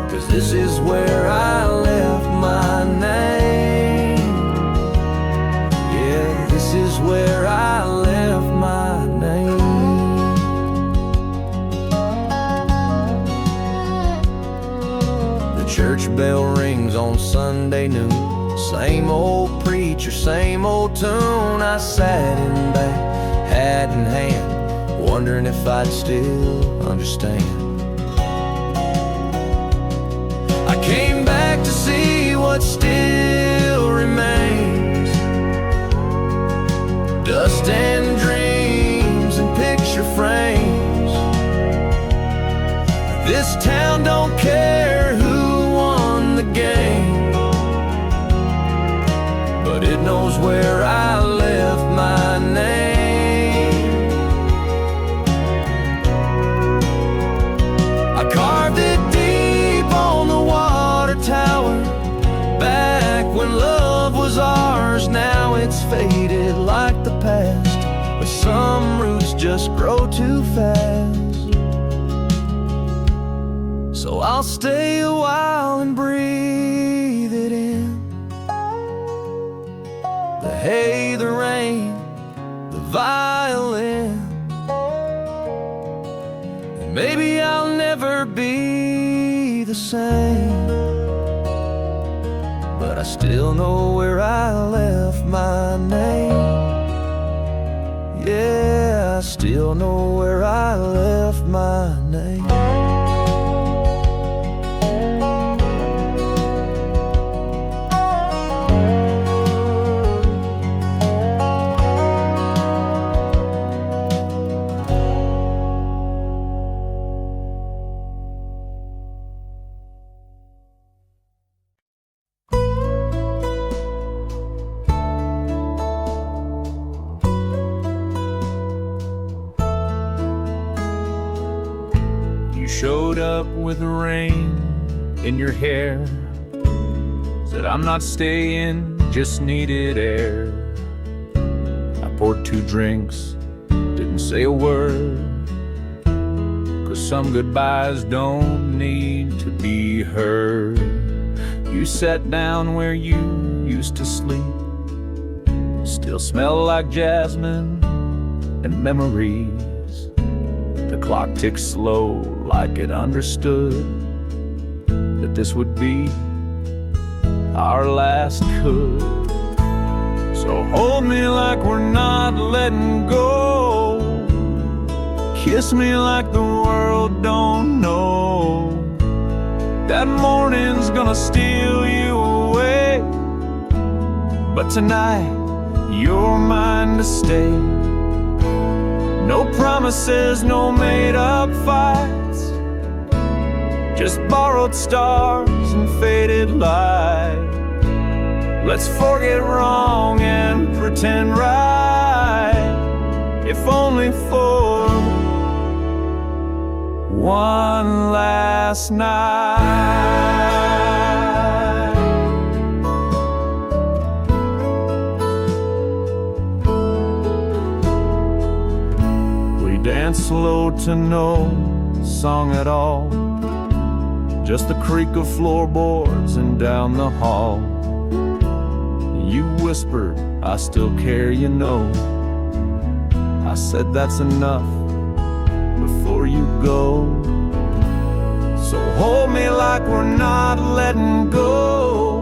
'Cause this is where I left my name. Yeah, this is where I left my name. Church bell rings on Sunday noon. Same old preacher, same old tune. I sat in back, hat in hand, wondering if I'd still understand. I came back to see what still remains. Dust and dreams and picture frames. This town don't care who the game, but it knows where I left my name. I carved it deep on the water tower, back when love was ours. Now it's faded like the past, but some roots just grow too fast. So I'll stay a while and breathe it in. The hay, the rain, the violin. And maybe I'll never be the same, but I still know where I left my name. Yeah, I still know where I left my name. showed up with rain in your hair. Said, I'm not staying, just needed air. I poured 2 drinks, didn't say a word, 'cause some goodbyes don't need to be heard. You sat down where you used to sleep, still smell like jasmine and memories. The clock ticked slow like it understood that this would be our last could. So hold me like we're not letting go. Kiss me like the world don't know. That morning's gonna steal you away, but tonight you're mine to stay. No promises, no made-up fights, just borrowed stars and faded light. Let's forget wrong and pretend right, if only for one last night. We danced slow to no song at all, just the creak of floorboards and down the hall. You whispered, I still care, you know. I said that's enough before you go. So hold me like we're not letting go.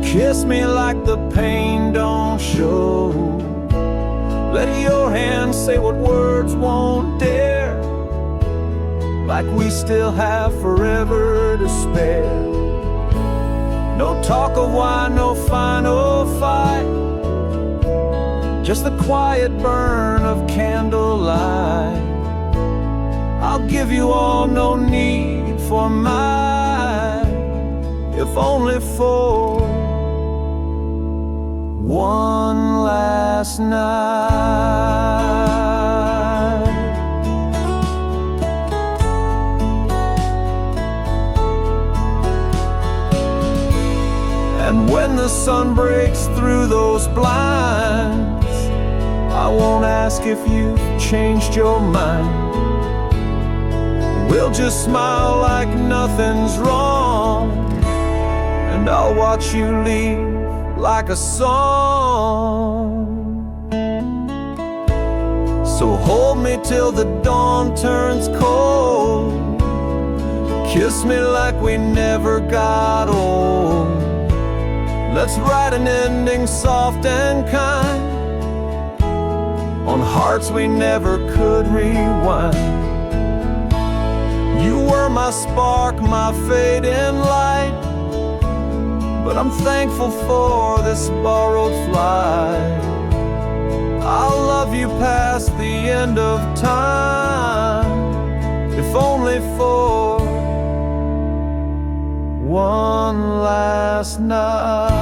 Kiss me like the pain don't show. Let your hands say what words won't dare, like we still have forever to spare. No talk of why, no final fight, just the quiet burn of candlelight. I'll give you all, no need for mine, if only for one last night. And when the sun breaks through those blinds, I won't ask if you've changed your mind. We'll just smile like nothing's wrong, and I'll watch you leave like a song. So hold me till the dawn turns cold. Kiss me like we never got old. Let's write an ending soft and kind on hearts we never could rewind. You were my spark, my fading light, but I'm thankful for this borrowed flight. I'll love you past the end of time, if only for one last night.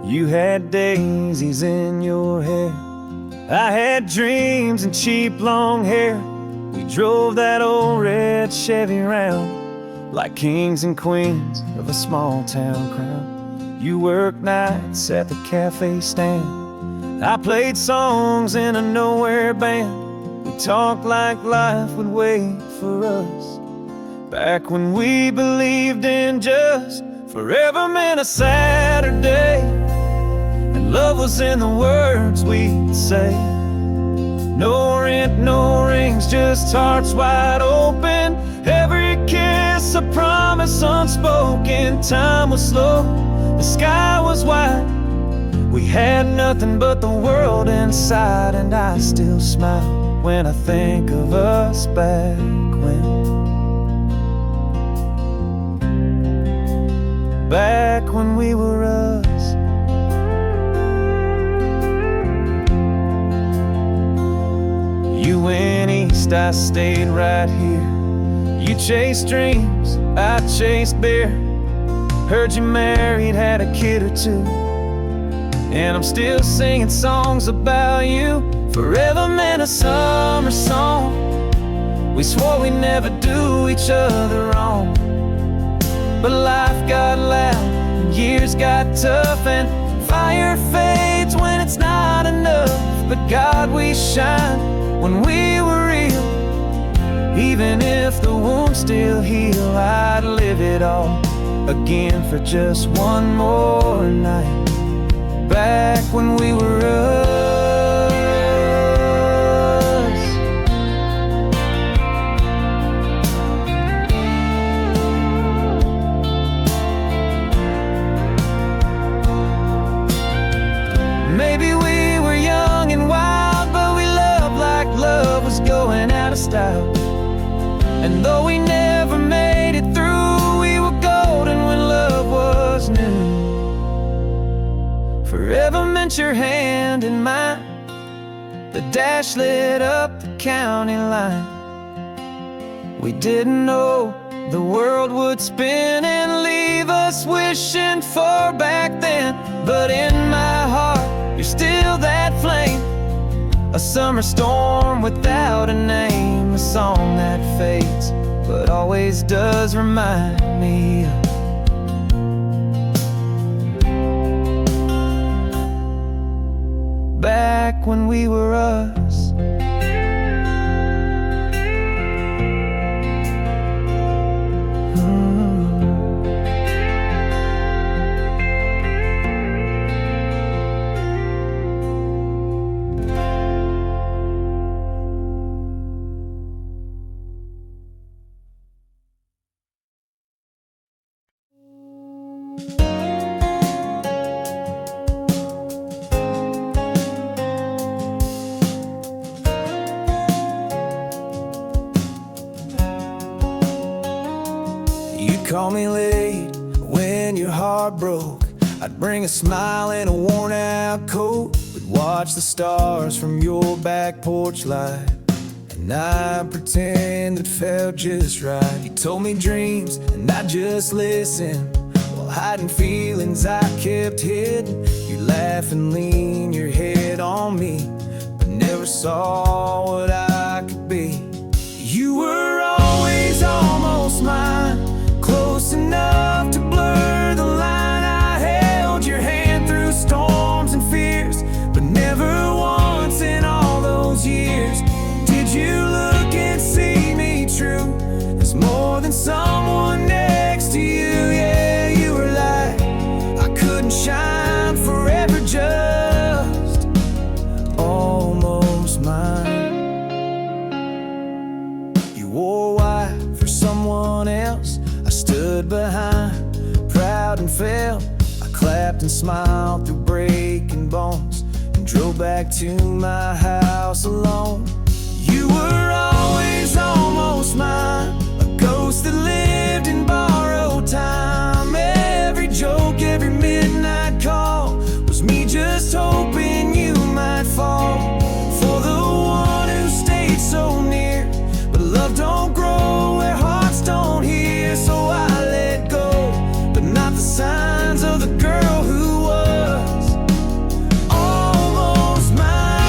You had daisies in your hair, I had dreams and cheap long hair. We drove that old red Chevy round like kings and queens of a small town crown. You worked nights at the cafe stand, I played songs in a nowhere band. We talked like life would wait for us, back when we believed in just forever meant a Saturday, and love was in the words we'd say. No rent, no rings, just hearts wide open. Every kiss a promise unspoken. Time was slow, the sky was wide. We had nothing but the world inside, and I still smile when I think of us back when. Back when we were us. You went east, I stayed right here. You chased dreams, I chased beer. Heard you married, had a kid or two. And I'm still singing songs about you. Forever meant a summer song. We swore we'd never do each other wrong. But life got loud, and years got tough, and fire fades when it's not enough. But God, we shine when we were real. Even if the wounds still heal, I'd live it all again for just one more night. Back when we were us. Maybe we were young and wild, but we loved like love was going out of style. And though we never made it through, we were golden when love was new. Forever meant your hand in mine. The dash lit up the county line. We didn't know the world would spin and leave us wishing for back then. But in my heart, you're still that flame. A summer storm without a name. A song that fades, but always does remind me of back when we were us. Call me late when your heart broke. I'd bring a smile in a worn out coat. We'd watch the stars from your back porch light, and I'd pretend it felt just right. You told me dreams and I just listened, while hiding feelings I kept hidden. You laugh and lean your head on me, but never saw what I could be. You were always almost mine, close enough to blur the line. I held your hand through storms and fears, but never once in all those years did you look and see me true as more than someone next to you. Yeah, you were like I couldn't shine forever, just almost mine. You wore white for someone else, I stood behind, proud and felt. I clapped and smiled through breaking bones, and drove back to my house alone. You were always almost mine, a ghost that lived in borrowed time. Every joke, every midnight call was me just hoping you might fall for the one who stayed so near. But love don't grow where hearts don't hear, so I let go, but not the signs of the girl who was almost mine.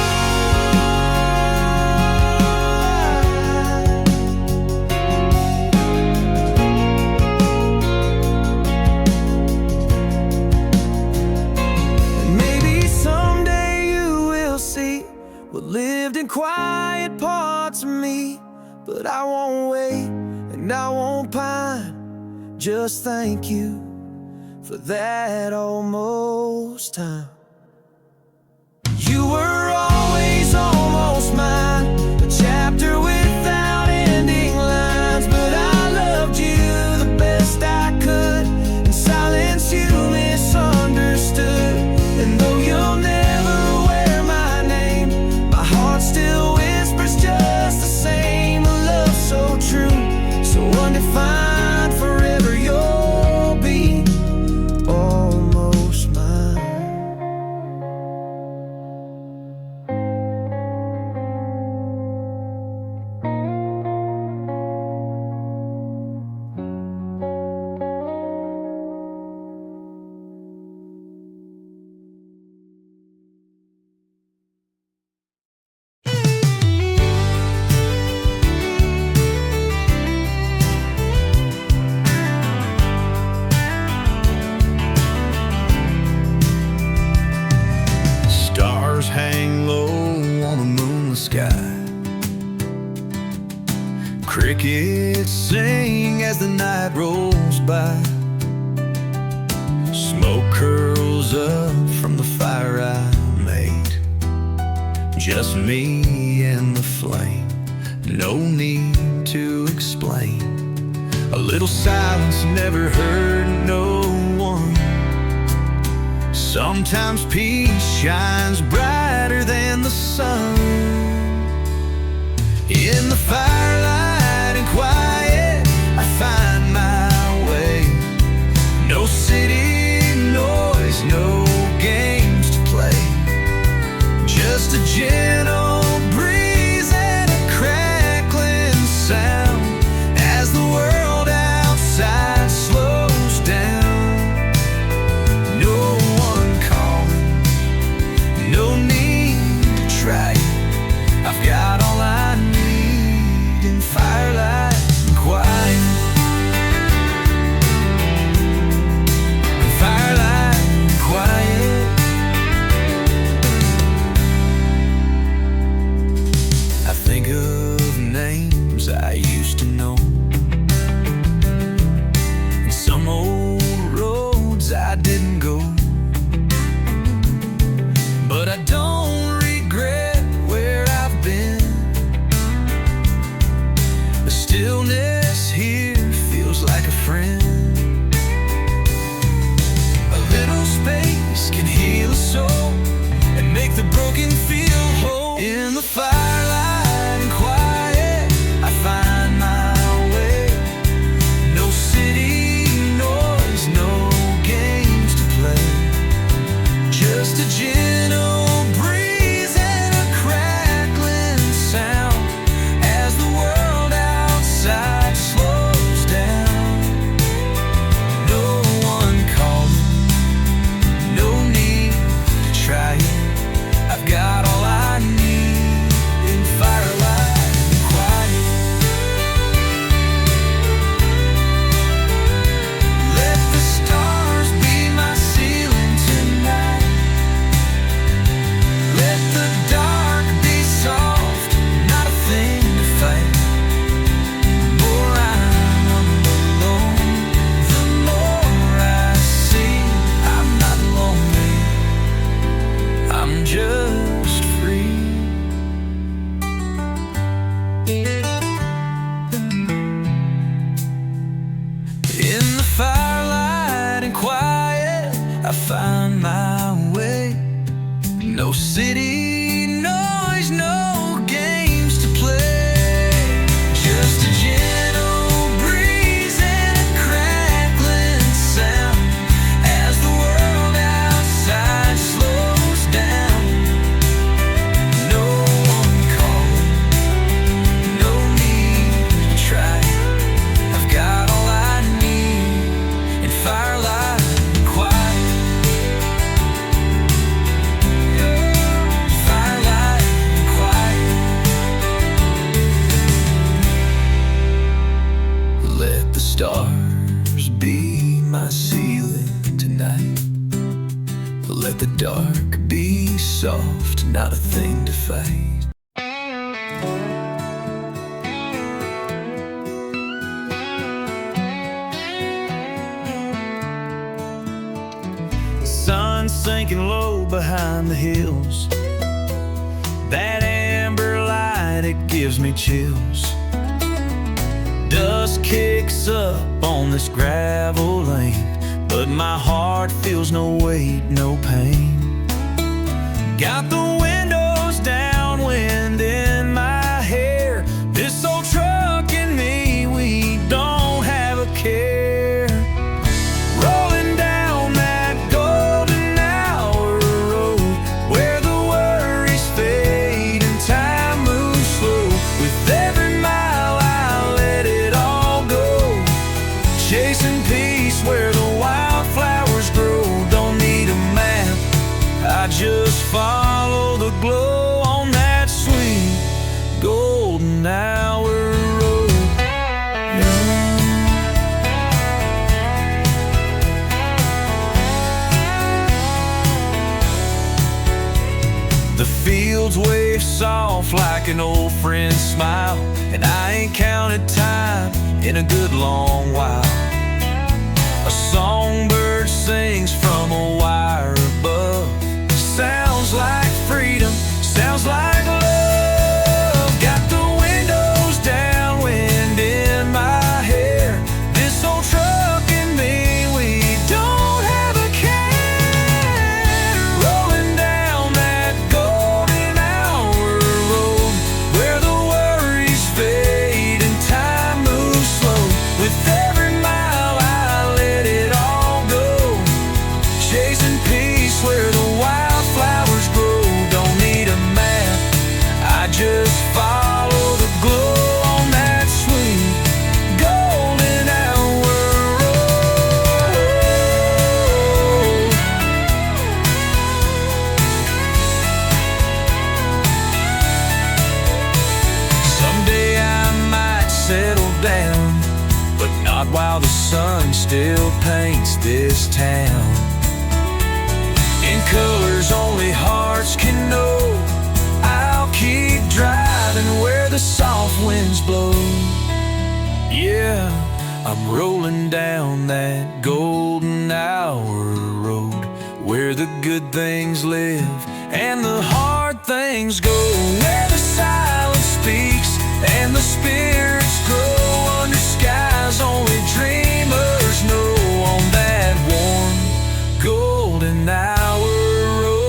And maybe someday you will see what lived in quiet parts of me. But I won't wait and I won't pine. Just thank you for that almost time. You were always almost mine. crickets sing as the night rolls by. Smoke curls up from the fire I made. Just me and the flame, no need to explain. A little silence never hurt no one. Sometimes peace shines brighter than the sun. In the firelight and quiet, I find my way. No city noise, no games to play. Just a gentle breeze and a crackling sound as the world outside slows down. No one calling, no need to try it. I've got all I need in firelight and quiet. In firelight and quiet. I think of names I used to know, and some old roads I didn't go. But I don't regret where I've been. The stillness here feels like a friend. A little space can heal a soul and make the broken feel whole. In the firelight and quiet, I find my way. No city noise, no games to play. Just a gentle breeze and a crackling sound as the world outside slows down. No one calling, no need to try it. I've got all I need in firelight and quiet. Let the stars be my ceiling tonight. Let the dark be soft, not a thing to fight. The more I'm alone, the more I see I'm not lonely, I'm just free. In the firelight and quiet, I find my way. No city noise, no games to play. Just a gentle breeze and a crackling sound as the world outside slows down. No one calling, no need to try. I've got all I need in firelight and quiet. Firelight and quiet. Let the stars be my ceiling tonight. Let the dark be soft, not a thing to fight. The sun's sinking low behind the hills. That amber light, it gives me chills. Dust kicks up on this gravel lane, but my heart feels no weight, no pain. Got the windows down, wind in my hair. This old truck and me, we don't have a care. Rolling down that golden hour road where the worries fade and time moves slow. With every mile I let it all go, chasing peace where the wildflowers grow. Don't need a map, I just follow the fields wave soft like an old friend's smile, and I ain't counted time in a good long while. A songbird sings from a wire above. Sounds like freedom, sounds like love. Got the windows down, wind in my hair. This old truck and me, we don't have a care. Rolling down that golden hour road, where the worries fade and time moves slow. With every mile I let it all go, chasing peace where the wildflowers grow. Don't need a map, I just follow the glow on that sweet golden hour road. Someday I might settle down, but not while the sun still paints this town in colors only hearts can know. I'll keep driving where the soft winds blow. Yeah, I'm rolling down that golden hour road, where the good things live and the hard things go, where the silence speaks and the spirits grow under skies only dreamers know. On that warm golden hour road.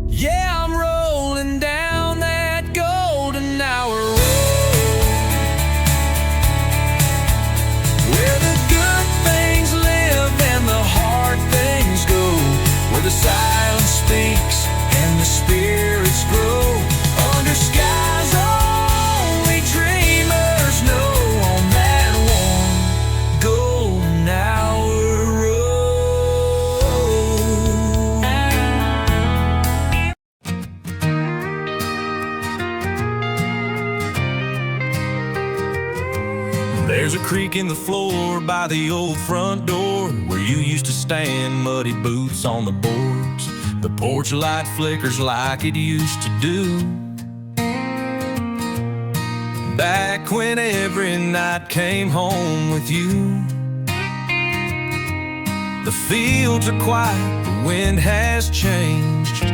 Yeah, I'm rolling down that golden hour road, where the good things live and the hard things go, where the silence speaks and the spirits grow under skies only dreamers know. On that warm golden hour road. There's a creak in the floor by the old front door, where you used to stand, muddy boots on the boards. The porch light flickers like it used to do, back when every night came home with you. The fields are quiet, the wind has changed,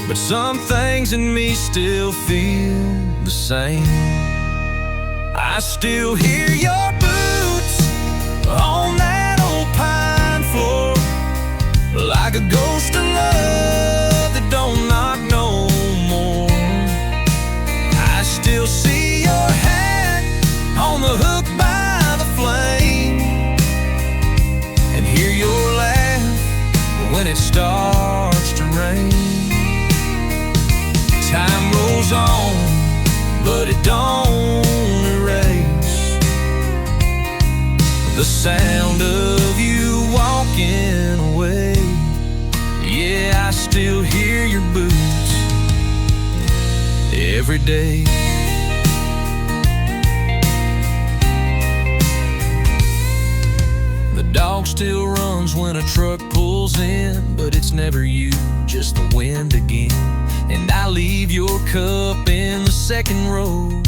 but some things in me still feel the same. I still hear your boots on that old pine floor, like a ghost of love that don't knock no more. I still see your hat on the hook by the flame, and hear your laugh when it starts to rain. Time rolls on, but it don't erase the sound of you walking away. Yeah, I still hear your boots every day. The dog still runs when a truck pulls in, but it's never you, just the wind again. And I leave your cup in the second row,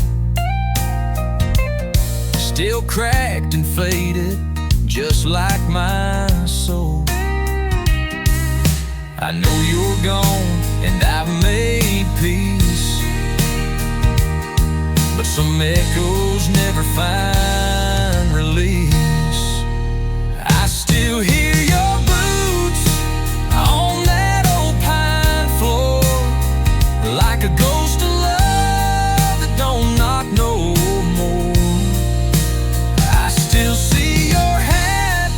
still cracked and faded, just like my soul. I know you're gone and I've made peace, but some echoes never find release. I still hear your boots on that old pine floor, like a ghost of love that don't knock no more. I still see your hat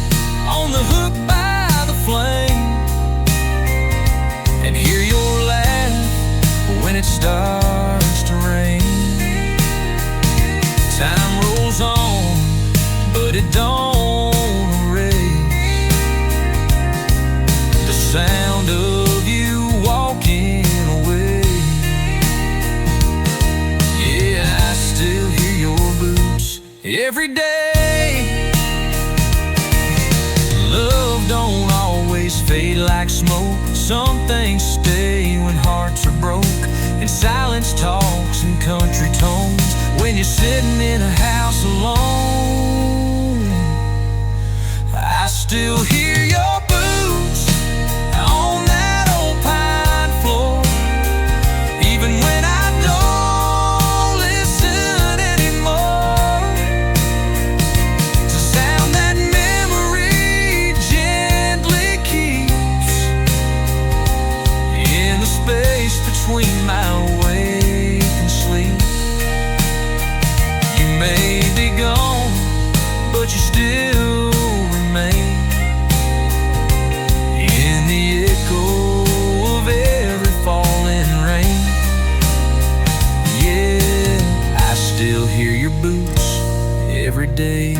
on the hook by the flame, every day. Love don't always fade like smoke. Some things stay when hearts are broke, and silence talks in country tones. When you're sitting in a house alone, I still hear your boots on that old pine floor. Even when I don't listen anymore, it's a sound that memory gently keeps in the space between my awake and sleep. You may be gone, but you still remain in the echo of every falling rain. Yeah, I still hear your boots every day.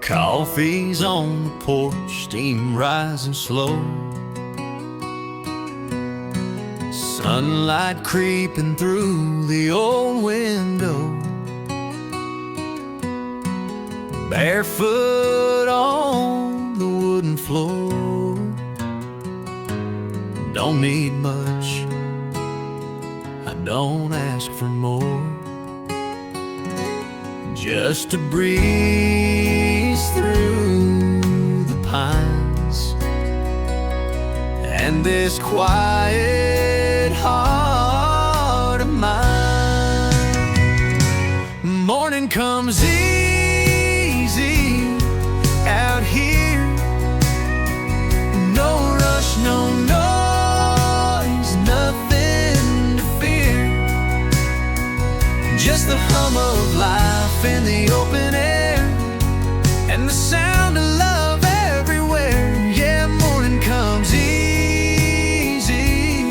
Coffee's on the porch, steam rising slow. Sunlight creeping through the old window. Barefoot on the wooden floor. Don't need much, I don't ask for more. Just to breeze through the pines and this quiet heart of mine. Morning comes easy out here. No rush, no noise, nothing to fear. Just the hum of life in the open air, and the sound of love everywhere. Yeah, morning comes easy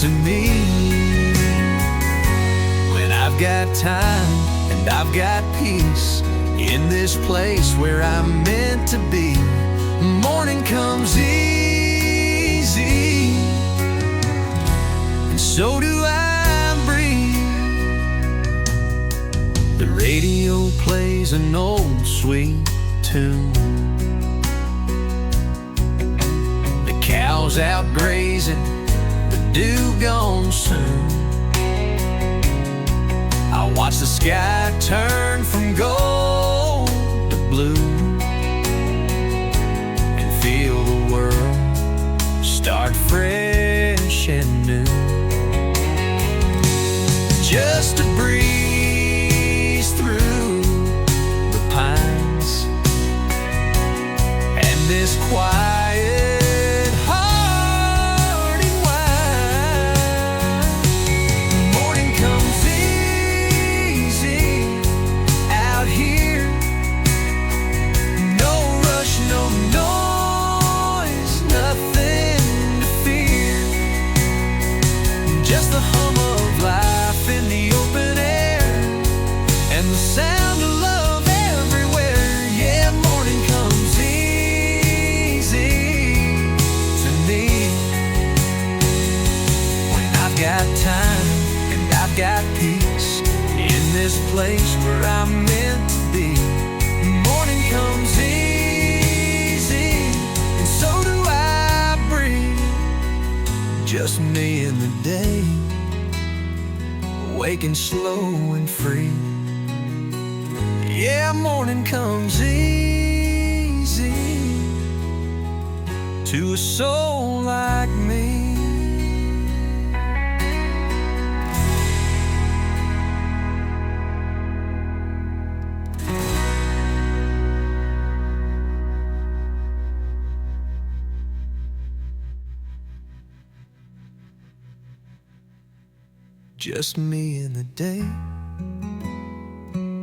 to me. When I've got time and I've got peace in this place where I'm meant to be, morning comes easy, and so do I breathe. The radio plays an old sweet tune. The cows out grazing, the dew gone soon. I watch the sky turn from gold to blue, and feel the world start fresh and new. Just to breeze through the pines and this quiet heart and wine. Morning comes easy out here. No rush, no noise, nothing to fear. Just the hum of life in the open air, and the sound of love everywhere. Yeah, morning comes easy to me. When I've got time and I've got peace in this place where I'm meant to be, morning comes easy, and so do I breathe. Just me in the day, waking slow and free. Yeah, morning comes easy to a soul like me. Just me in the day,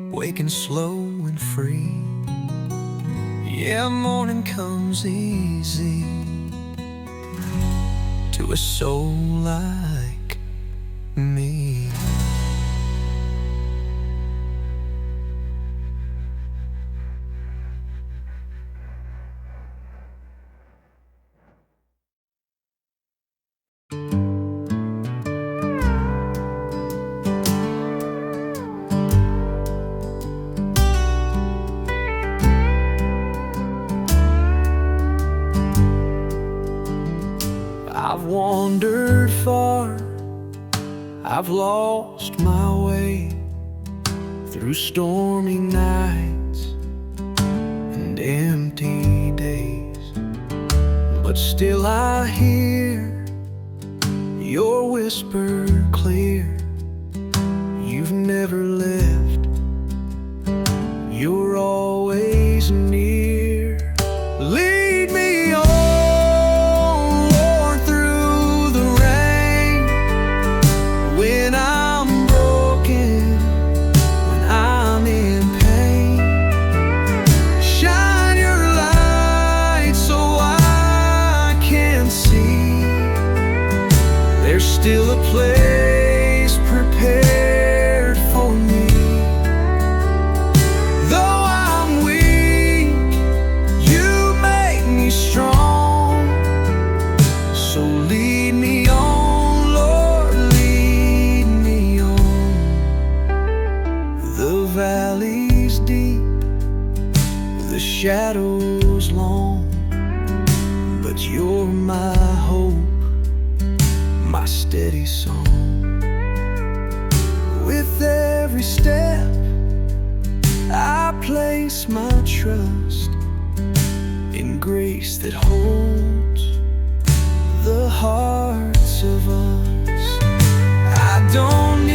waking slow and free. Yeah, morning comes easy to a soul like me. I've wandered far, I've lost my way through stormy nights and empty days, but still I hear your whisper clear. You've never left, you're always near. Lead me on, Lord, through the rain, when I'm broken, when I'm in pain. Shine your light so I can see there's still a place prepared for me. Though I'm weak, you make me strong. So lead me on, Lord, lead me on. The valley's deep, the shadows long, but you're my hope, my steady song. With every step I place my trust in grace that holds the hearts of us. I don't need